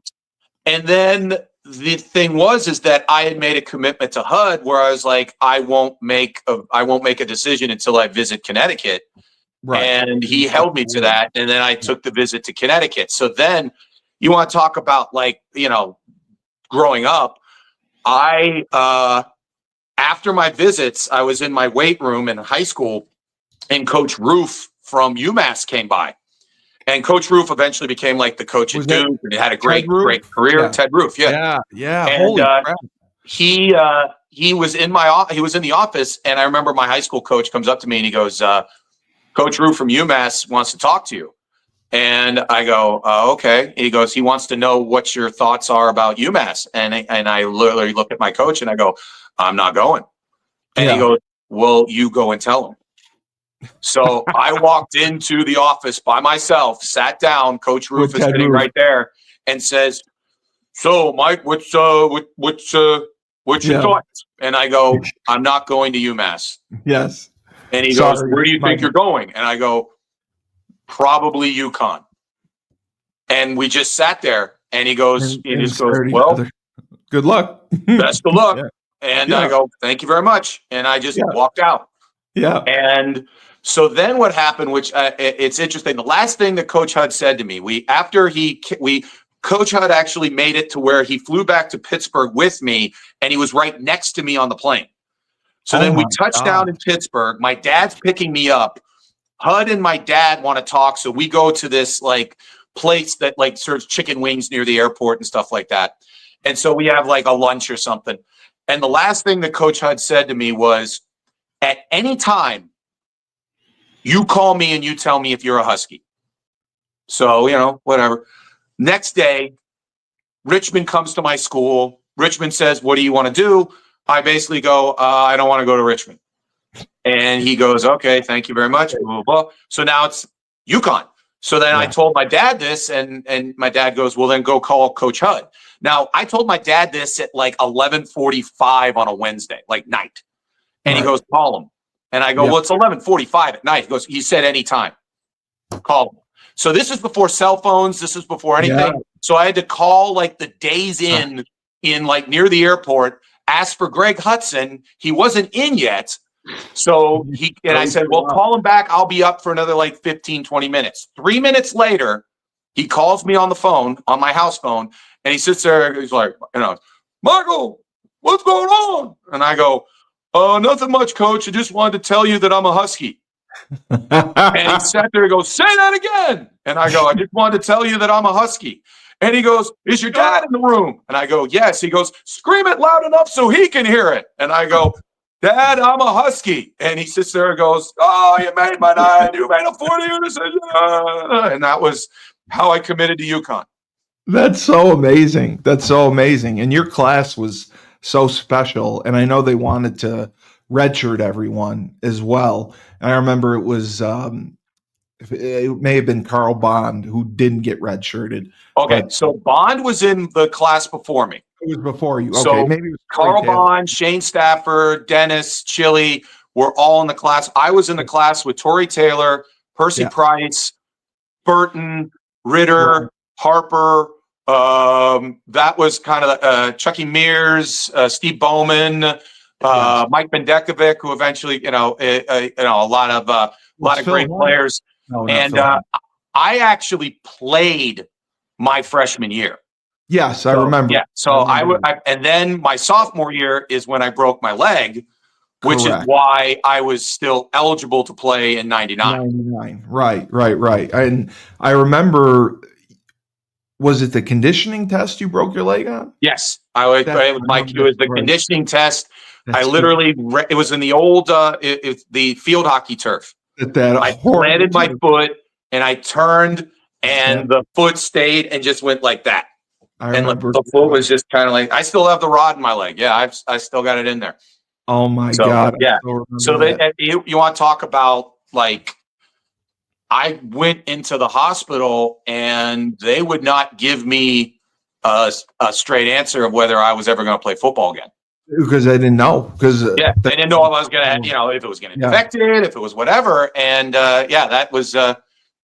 And then the thing is that I had made a commitment to HUD where I was like, I won't make a decision until I visit Connecticut. Right. And he held me to that. And then I took the visit to Connecticut. So then you want to talk about growing up, after my visits, I was in my weight room in high school and Coach Roof from UMass came by. And Coach Roof eventually became like the coach at Duke and had a great career. Yeah. Ted Roof, yeah. And holy crap. He was in the office, and I remember my high school coach comes up to me and he goes, Coach Roof from UMass wants to talk to you. And I go, okay. He goes, he wants to know what your thoughts are about UMass. And I literally look at my coach and I go, I'm not going. And he goes, well, you go and tell him. So I walked into the office by myself, sat down. Coach Roof is sitting right there, and says, "So, Mike, what's your thoughts?" And I go, "I'm not going to UMass." Yes. And he goes, "Where do you think you're going?" And I go, "Probably UConn." And we just sat there, and he goes, "Well, good luck. Best of luck." And I go, "Thank you very much." And I just walked out. Yeah. And so then what happened, which it's interesting. The last thing that Coach HUD said to me, Coach HUD actually made it to where he flew back to Pittsburgh with me, and he was right next to me on the plane. So then we touched down in Pittsburgh. My dad's picking me up. HUD and my dad want to talk, so we go to this place that serves chicken wings near the airport and stuff like that. And so we have a lunch or something. And the last thing that Coach HUD said to me was, at any time, you call me and you tell me if you're a Husky. So, whatever. Next day, Richmond comes to my school. Richmond says, "What do you want to do?" I basically go, "I don't want to go to Richmond." And he goes, "Okay, thank you very much." Blah, blah, blah. So now it's UConn. So then I told my dad this, and my dad goes, "Well, then go call Coach Hud." Now, I told my dad this at like 11:45 on a Wednesday, like night. And he goes, "Call him." And I go, "Well, it's 11:45 at night." He goes, "He said anytime. Call him." So this is before cell phones. This is before anything. Yeah. So I had to call like the days in like near the airport, ask for Greg Hudson. He wasn't in yet. So I said, "Well, call him back. I'll be up for another like 15, 20 minutes. 3 minutes later, he calls me on the phone, on my house phone, and he sits there. He's like, "Michael, what's going on?" And I go, "Oh, nothing much, Coach. I just wanted to tell you that I'm a Husky." And he sat there and goes, "Say that again." And I go, "I just wanted to tell you that I'm a Husky." And he goes, "Is your dad in the room?" And I go, "Yes." He goes, "Scream it loud enough so he can hear it." And I go, "Dad, I'm a Husky." And he sits there and goes, "Oh, you made my night. You made a 40-year decision." And that was how I committed to UConn. That's so amazing. That's so amazing. And your class was so special. And I know they wanted to redshirt everyone as well. And I remember it was it may have been Carl Bond who didn't get redshirted. Okay, so Bond was in the class before me. It was before you. Okay, so maybe it was Carl Bond, Shane Stafford, Dennis, Chili were all in the class. I was in the class with Torrey Taylor, Percy Price, Burton, Ritter, Harper. That was kind of Chucky Mears, Steve Bowman, Mike Bendekovic, who eventually, a lot of great players. No, and I actually played my freshman year. Yes, I remember. Yeah, so and then my sophomore year is when I broke my leg, which is why I was still eligible to play in 99. Right. And I remember, was it the conditioning test you broke your leg on? Yes, it was the conditioning test. I literally, it was in the old, the field hockey turf. I planted my foot and I turned and the foot stayed and just went like that. And the foot was just kind of like, I still have the rod in my leg. Yeah, I still got it in there. Oh my God. Yeah. So you want to talk about like, I went into the hospital and they would not give me a straight answer of whether I was ever going to play football again. Because they didn't know. They didn't know if I was going to, if it was going to infect it, if it was whatever. And that was,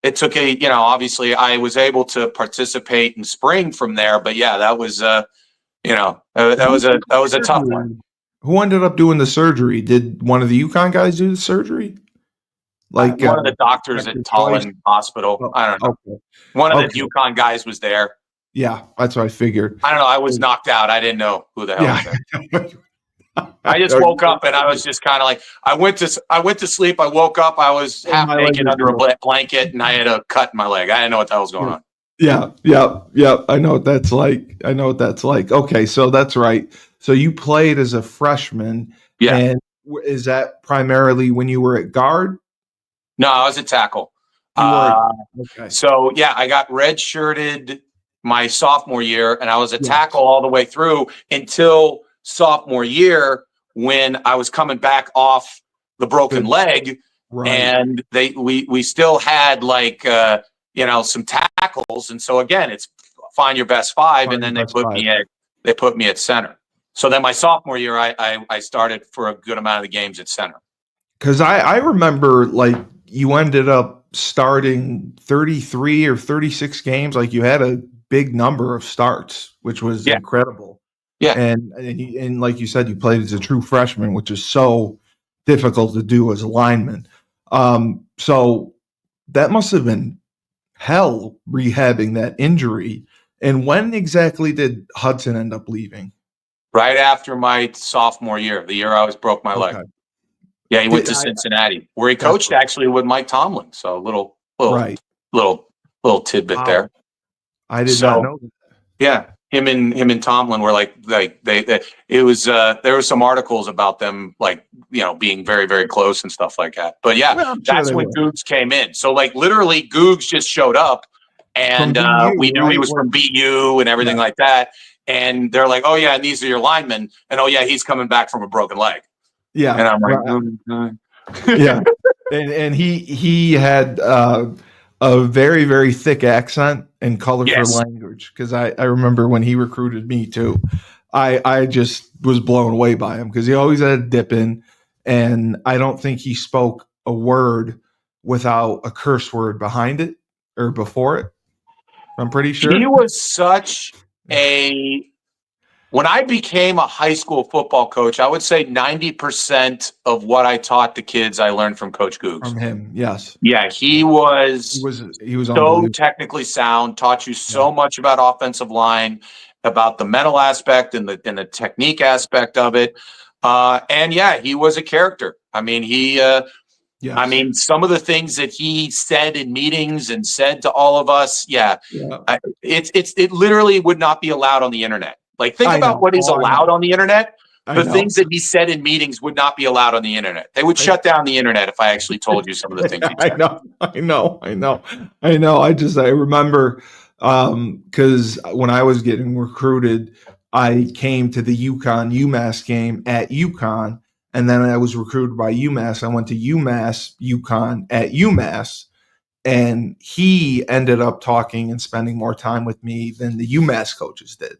it took obviously I was able to participate in spring from there. But that was, that was a tough one. Who ended up doing the surgery? Did one of the UConn guys do the surgery? Like one of the doctors at Tallinn Hospital. I don't know. Okay. One of the UConn guys was there. Yeah, that's what I figured. I don't know. I was knocked out. I didn't know who the hell was there. I just woke up and I was just kind of like, I went to sleep. I woke up. I was half naked under a blanket and I had a cut in my leg. I didn't know what the hell was going on. Yeah. I know what that's like. Okay, so that's right. So you played as a freshman. Yeah. And is that primarily when you were at guard? No, I was a tackle. Okay. So I got redshirted my sophomore year, and I was a tackle all the way through until sophomore year when I was coming back off the broken leg, and we still had like some tackles, and so again it's find your best five, and then they put me at center. So then my sophomore year, I started for a good amount of the games at center. Because I remember like you ended up starting 33 or 36 games. Like you had a big number of starts, which was incredible. Yeah. And like you said, you played as a true freshman, which is so difficult to do as a lineman. So that must have been hell rehabbing that injury. And when exactly did Hudson end up leaving? Right after my sophomore year, the year I broke my leg. Yeah, he went to Cincinnati, where he coached actually with Mike Tomlin. So little tidbit there. I did not know that. Yeah, him and Tomlin were like it was there were some articles about them like being very, very close and stuff like that. But that's when Googs came in. So like literally Googs just showed up and BU, we knew he was from BU and everything like that. And they're like, "Oh yeah, and these are your linemen," and "Oh yeah, he's coming back from a broken leg." Yeah, and I'm like, yeah, and he had a very, very thick accent and colorful language, because I remember when he recruited me too. I just was blown away by him because he always had a dip in, and I don't think he spoke a word without a curse word behind it or before it. I'm pretty sure. He was such a. When I became a high school football coach, I would say 90% of what I taught the kids I learned from Coach Googs. From him, yes. Yeah, he was so technically sound, taught you so much about offensive line, about the mental aspect and the technique aspect of it. And yeah, he was a character. I mean, some of the things that he said in meetings and said to all of us, it literally would not be allowed on the internet. Like, think about what is allowed on the internet. The things that he said in meetings would not be allowed on the internet. They would shut down the internet if I actually told you some of the things he said. I remember because when I was getting recruited, I came to the UMass game at UConn, and then I was recruited by UMass. I went to UConn at UMass, and he ended up talking and spending more time with me than the UMass coaches did,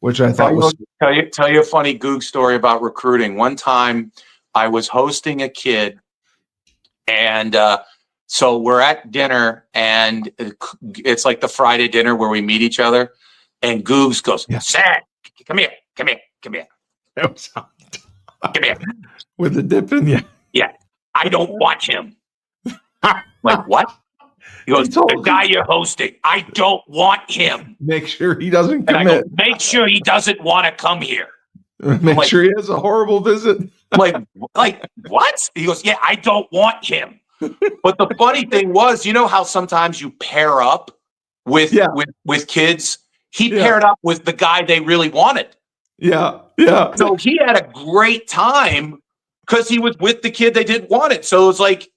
which I thought was. Tell you a funny Goog story about recruiting. One time I was hosting a kid, and so we're at dinner, and it's like the Friday dinner where we meet each other, and Googs goes, "Sad, come here. Come here. With the dip in, yeah. I don't want him." Like, what? He goes, "The guy you're hosting, I don't want him. Make sure he doesn't commit. And I go, make sure he doesn't want to come here. Make sure he has a horrible visit." like what? He goes, "Yeah, I don't want him." But the funny thing was, you know how sometimes you pair up with kids? He paired up with the guy they really wanted. Yeah. So he had a great time because he was with the kid they didn't want it. So it was like,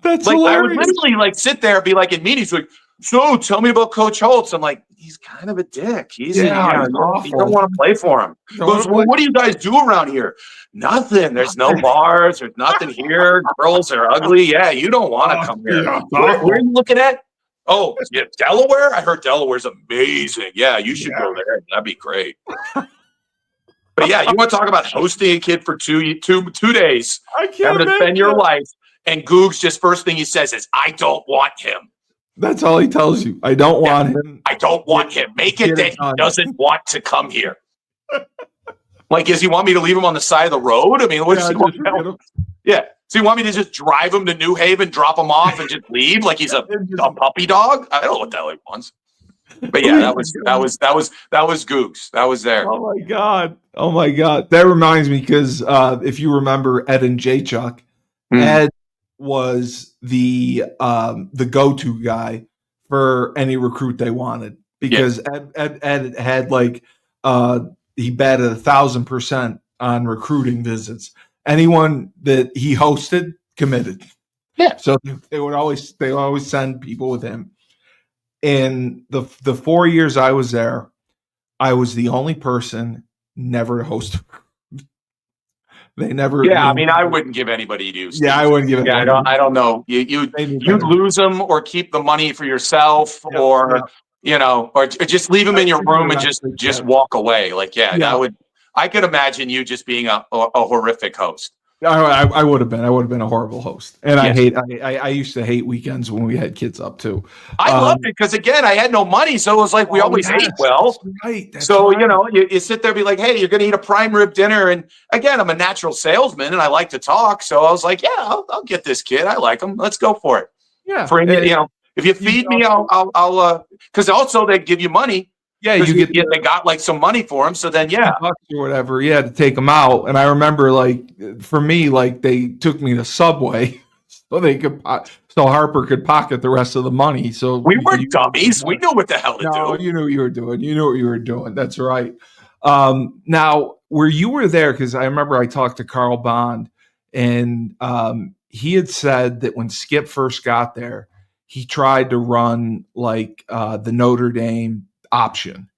that's like hilarious. I would literally like sit there and be like in meetings, like, "So tell me about Coach Holtz." I'm like, he's kind of a dick. He's awful. You don't want to play for him. He goes, "Well, what do you guys do around here?" "Nothing. There's no bars. There's nothing here. Girls are ugly. Yeah, you don't want to come here." Where are you looking at? "Oh, yeah, Delaware? I heard Delaware's amazing. Yeah, you should go there. That'd be great." But yeah, you want to talk about hosting a kid for two days, having to spend your life, and Googs just first thing he says is, "I don't want him." That's all he tells you. I don't want him. I don't want him. Make it that he doesn't want to come here. Like, does he want me to leave him on the side of the road? I mean, what does he want? Yeah. So you want me to just drive him to New Haven, drop him off, and just leave like he's a puppy dog? I don't know what the hell he wants. But yeah, that was Googs. That was there. Oh my god. That reminds me, because if you remember Ed and J Chuck, Ed was the go-to guy for any recruit they wanted, because Ed had like he batted 1,000% on recruiting visits. Anyone that he hosted committed. Yeah. So they would always send people with him. In the 4 years I was there, I was the only person never to host. They never. Yeah, I mean, I wouldn't give anybody to. Yeah, I wouldn't give it. Yeah, I don't know. You'd lose them, or keep the money for yourself, or just leave them in your room and just walk away. Like, I could imagine you just being a horrific host. I would have been. I would have been a horrible host, and I used to hate weekends when we had kids up too. I loved it because, again, I had no money, so it was like we always ate well. That's right. You sit there and be like, "Hey, you're going to eat a prime rib dinner," and again, I'm a natural salesman and I like to talk, so I was like, "Yeah, I'll get this kid. I like him. Let's go for it." Yeah, if you feed me, I'll because also they give you money. Yeah, they got like some money for him, so then or whatever, to take them out. And I remember, like, for me, like, they took me to Subway so Harper could pocket the rest of the money. So we weren't dummies. We knew what the hell to do. No, you knew what you were doing. You knew what you were doing. That's right. Now, where you were there, because I remember I talked to Carl Bond, and he had said that when Skip first got there, he tried to run like the Notre Dame option,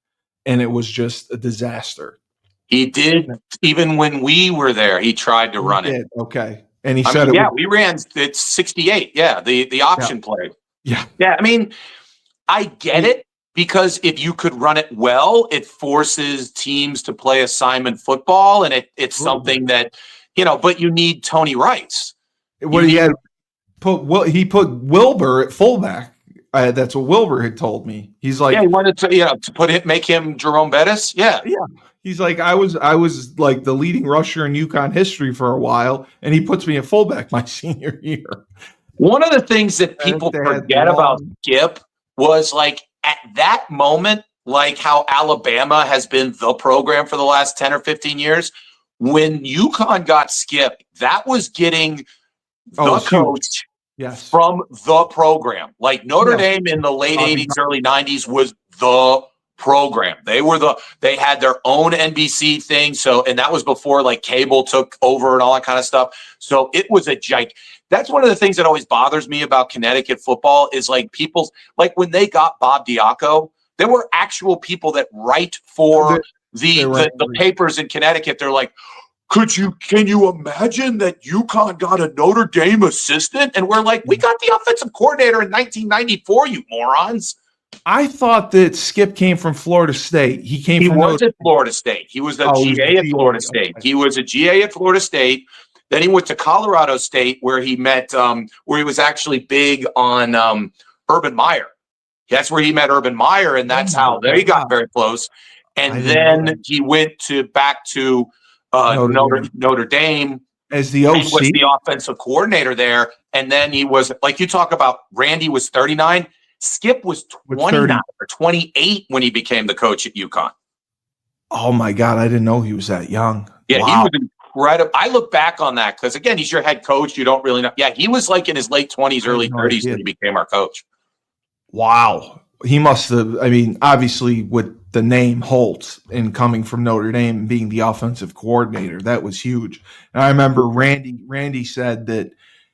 and it was just a disaster. He did. Even when we were there, he tried to run it. Okay. And he said we ran it 68. Yeah, the option play. Yeah. Yeah, I mean, I get it, because if you could run it well, it forces teams to play assignment football, and it's something that, but you need Tony Rice. He put Wilbur at fullback. That's what Wilbur had told me. He's like, he wanted to make him Jerome Bettis. Yeah. He's like, I was like the leading rusher in UConn history for a while, and he puts me at fullback my senior year. One of the things that people forget about Skip was, like, at that moment, like how Alabama has been the program for the last 10 or 15 years. When UConn got Skip, that was getting the coach from the program. Like Notre Dame in the late 80s, early 90s was the program. They had their own NBC thing. So, and that was before like cable took over and all that kind of stuff. So it was that's one of the things that always bothers me about Connecticut football is like like when they got Bob Diaco, there were actual people that write for the papers in Connecticut. They're like, can you imagine that UConn got a Notre Dame assistant? And we're like, we got the offensive coordinator in 1994, you morons. I thought that Skip came from Florida State. He was at Florida State. He was a GA at Florida State. He was a GA at Florida State. Then he went to Colorado State, where he met, where he was actually big on Urban Meyer. That's where he met Urban Meyer, and that's how they got very close. And then he went back to Notre Dame as the OC. He was the offensive coordinator there. And then he was, like you talk about, Randy was 39. Skip was 29 or 28 when he became the coach at UConn. Oh, my God. I didn't know he was that young. Yeah, wow. He was incredible. I look back on that because, again, he's your head coach. You don't really know. Yeah, he was like in his late 20s, early 30s when he became our coach. Wow. He must have, I mean, obviously with the name Holtz and coming from Notre Dame and being the offensive coordinator, that was huge. And I remember Randy said that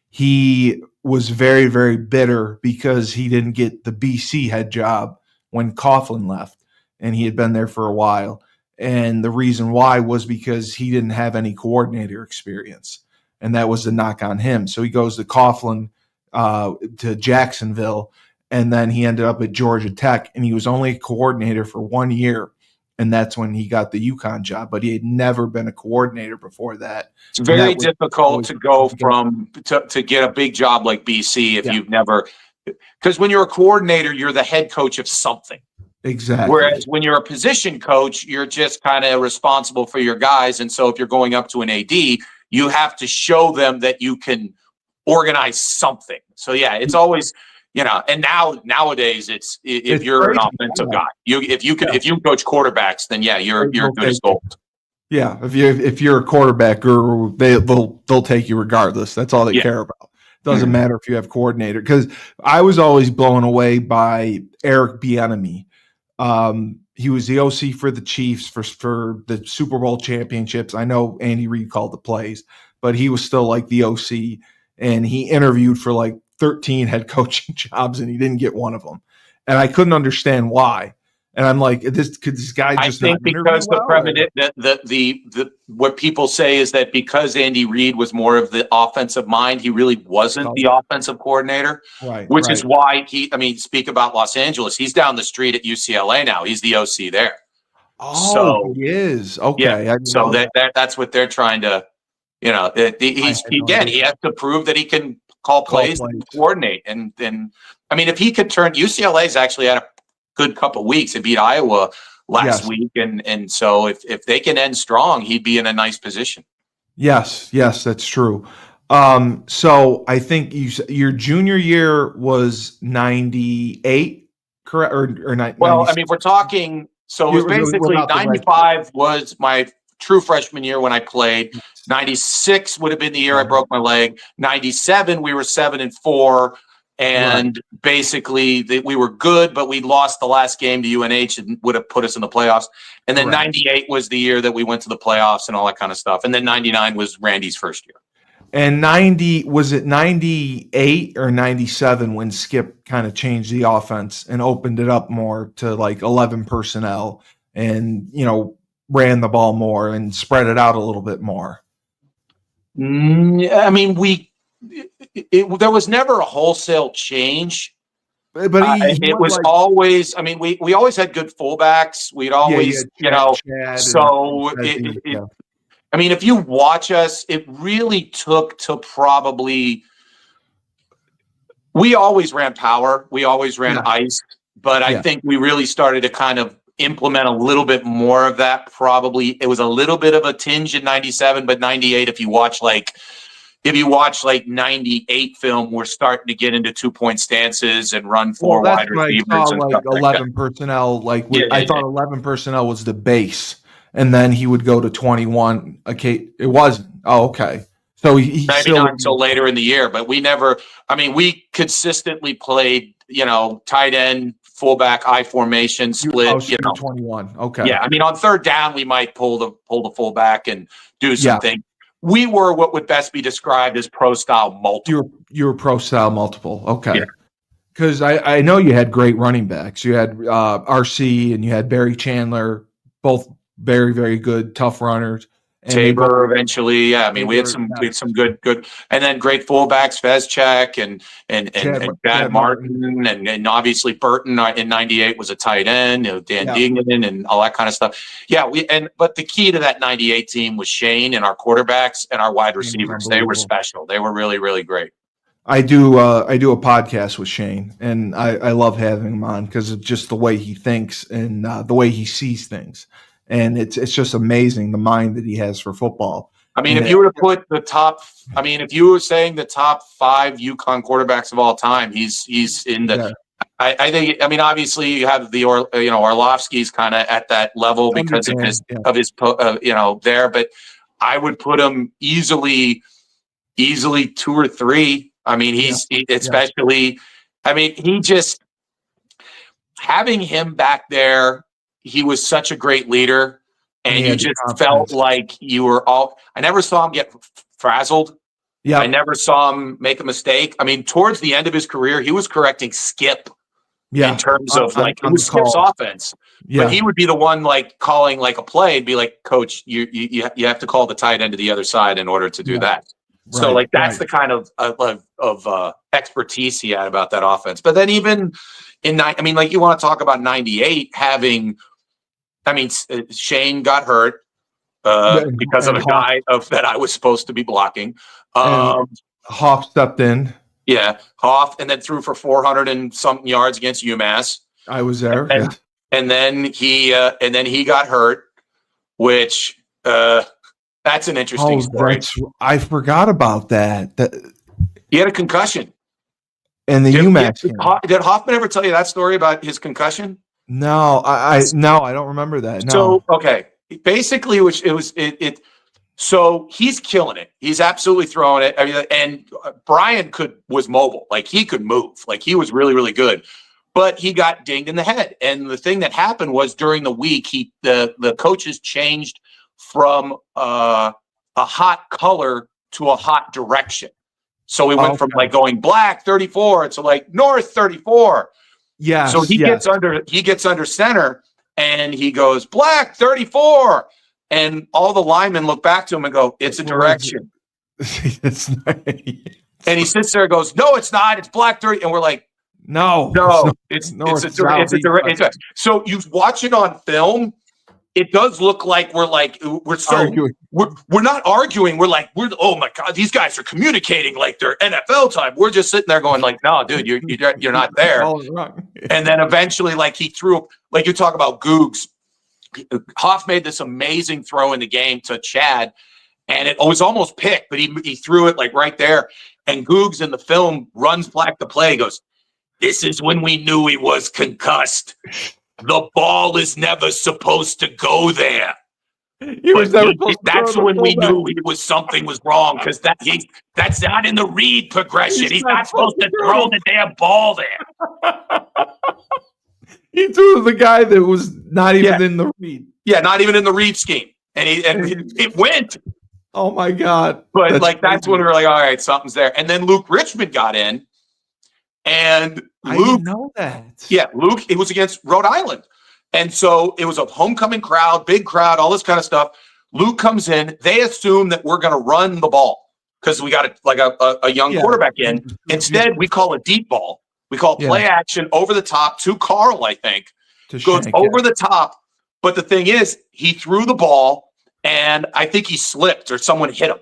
he was very, very bitter because he didn't get the BC head job when Coughlin left, and he had been there for a while. And the reason why was because he didn't have any coordinator experience, and that was the knock on him. So he goes to Coughlin, to Jacksonville, and then he ended up at Georgia Tech, and he was only a coordinator for 1 year. And that's when he got the UConn job, but he had never been a coordinator before that. It's very difficult to go to get a big job like BC if you've never, because when you're a coordinator, you're the head coach of something. Exactly. Whereas when you're a position coach, you're just kind of responsible for your guys. And so if you're going up to an AD, you have to show them that you can organize something. So yeah, it's always, and nowadays it's if you're an offensive guy, if you coach quarterbacks, then you're good as gold. Yeah, if you're a quarterback guru, they'll take you regardless. That's all they care about. Doesn't matter if you have coordinator. Because I was always blown away by Eric Bieniemy. He was the OC for the Chiefs for the Super Bowl championships. I know Andy Reid called the plays, but he was still like the OC, and he interviewed for like 13 head coaching jobs, and he didn't get one of them. And I couldn't understand why. And I'm like, could this guy just? I think because what people say is that because Andy Reid was more of the offensive mind, he really wasn't the offensive coordinator. Right. Which is why speak about Los Angeles. He's down the street at UCLA now. He's the OC there. Oh, so, he is. Okay. Yeah. So that's what they're trying to. He has to prove that he can call plays and coordinate. And if he could turn, UCLA's actually had a good couple of weeks and beat Iowa last week. And so if they can end strong, he'd be in a nice position. Yes, that's true. So I think your junior year was 98, correct? Or 90, well, we're talking, so it was basically 95 was my true freshman year when I played. 96 would have been the year I broke my leg. 97, we were 7-4. And basically we were good, but we lost the last game to UNH and would have put us in the playoffs. And then 98 was the year that we went to the playoffs and all that kind of stuff. And then 99 was Randy's first year. And 98 or 97 when Skip kind of changed the offense and opened it up more to like 11 personnel and, ran the ball more and spread it out a little bit more? I mean, there was never a wholesale change. But it was like, always, I mean, we always had good fullbacks. We'd always, Chad so I mean, if you watch us, it really took to probably, we always ran power. We always ran ice, but I think we really started to kind of implement a little bit more of that. Probably it was a little bit of a tinge in 97, but 98, if you watch like 98 film, we're starting to get into 2-point stances and run four wide receivers. I saw like 11 personnel. I thought 11 personnel was the base, and then he would go to 21. Okay, it wasn't. Oh, okay. So he maybe not until later in the year, but we never. I mean, we consistently played, tight end, fullback, I formation split. 21. Okay. Yeah, I mean, on third down, we might pull the fullback and do something. We were what would best be described as pro style multiple. You were pro style multiple. Okay. Because I know you had great running backs. You had RC and you had Barry Chandler, both very, very good, tough runners. And Tabor eventually. Yeah. I mean, we had some good, and then great fullbacks, Vezchek and Chad Martin and obviously Burton in 98 was a tight end, Dan Dingman and all that kind of stuff. Yeah. But the key to that 98 team was Shane and our quarterbacks and our wide receivers. They were special. They were really, really great. I do a podcast with Shane, and I love having him on because of just the way he thinks and the way he sees things. And it's just amazing the mind that he has for football. I mean, if you were to put if you were saying the top 5 UConn quarterbacks of all time, he's in the. Yeah. I think. I mean, obviously you have the Orlovsky's kind of at that level because of his there, but I would put him easily 2 or 3. I mean, especially. I mean, he just having him back there. He was such a great leader, and you just felt like you were all. I never saw him get frazzled. Yeah, I never saw him make a mistake. I mean, towards the end of his career, he was correcting Skip. Yeah, in terms of it was Skip's offense. Yeah, but he would be the one calling a play and be like, "Coach, you have to call the tight end to the other side in order to do that." Right, so that's the kind of expertise he had about that offense. But then even in you want to talk about 98 having. I mean, Shane got hurt because of a guy that I was supposed to be blocking. Hoff stepped in. Yeah, Hoff, and then threw for 400 and something yards against UMass. I was there. And then he got hurt, which that's an interesting story. I forgot about that. He had a concussion. And the UMass game. Did Hoffman ever tell you that story about his concussion? No, I don't remember that. No. So okay, basically, so he's killing it. He's absolutely throwing it. I mean, and Brian was mobile, he could move, he was really, really good. But he got dinged in the head, and the thing that happened was during the week, the coaches changed from a hot color to a hot direction. So we went from going black 34 to north 34. Yeah. So he gets under center and he goes black 34, and all the linemen look back to him and go, "It's a direction." It's not. And he sits there and goes, "No, it's not. It's black 30." And we're like, "No, it's a direction." So you watch it on film. It does look like we're not arguing. We're oh my God, these guys are communicating like they're NFL time. We're just sitting there going no, dude, you're not there. And then eventually, he threw, you talk about Googs. Hoff made this amazing throw in the game to Chad, and it was almost picked, but he threw it right there. And Googs in the film runs back the play, goes, "This is when we knew he was concussed. The ball is never supposed to go there." That's when we knew something was wrong, because that's not in the read progression. He's not supposed to throw the damn ball there. He threw the guy that was not even in the read. Yeah, not even in the read scheme, and it went. Oh my God. But that's when we were like, all right, something's there. And then Luke Richmond got in, and I didn't know that. Yeah, Luke, it was against Rhode Island. And so it was a homecoming crowd, big crowd, all this kind of stuff. Luke comes in. They assume that we're going to run the ball because we got a young quarterback in. Instead, we call a deep ball. We call play action over the top to Carl, I think. Goes over the top. But the thing is, he threw the ball, and I think he slipped or someone hit him.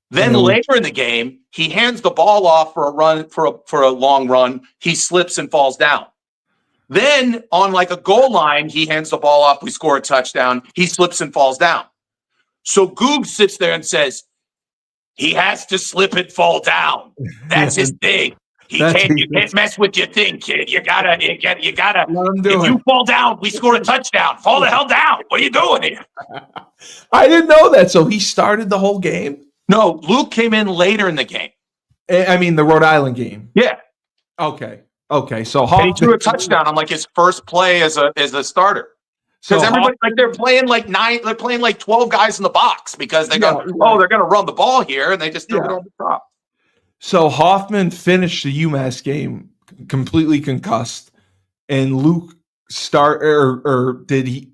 Then later in the game, he hands the ball off for a run, for a long run. He slips and falls down. Then on a goal line, he hands the ball off. We score a touchdown. He slips and falls down. So Goog sits there and says, he has to slip and fall down. That's his thing. You can't mess with your thing, kid. You gotta. If you fall down, we score a touchdown. Fall the hell down. What are you doing here? I didn't know that. So he started the whole game? No, Luke came in later in the game. I mean, the Rhode Island game. Yeah. Okay. So he threw a touchdown on his first play as a starter. Because everybody they're playing 9, they're playing 12 guys in the box because they're going to run the ball here, and they just threw it over the top. So Hoffman finished the UMass game completely concussed, and Luke did he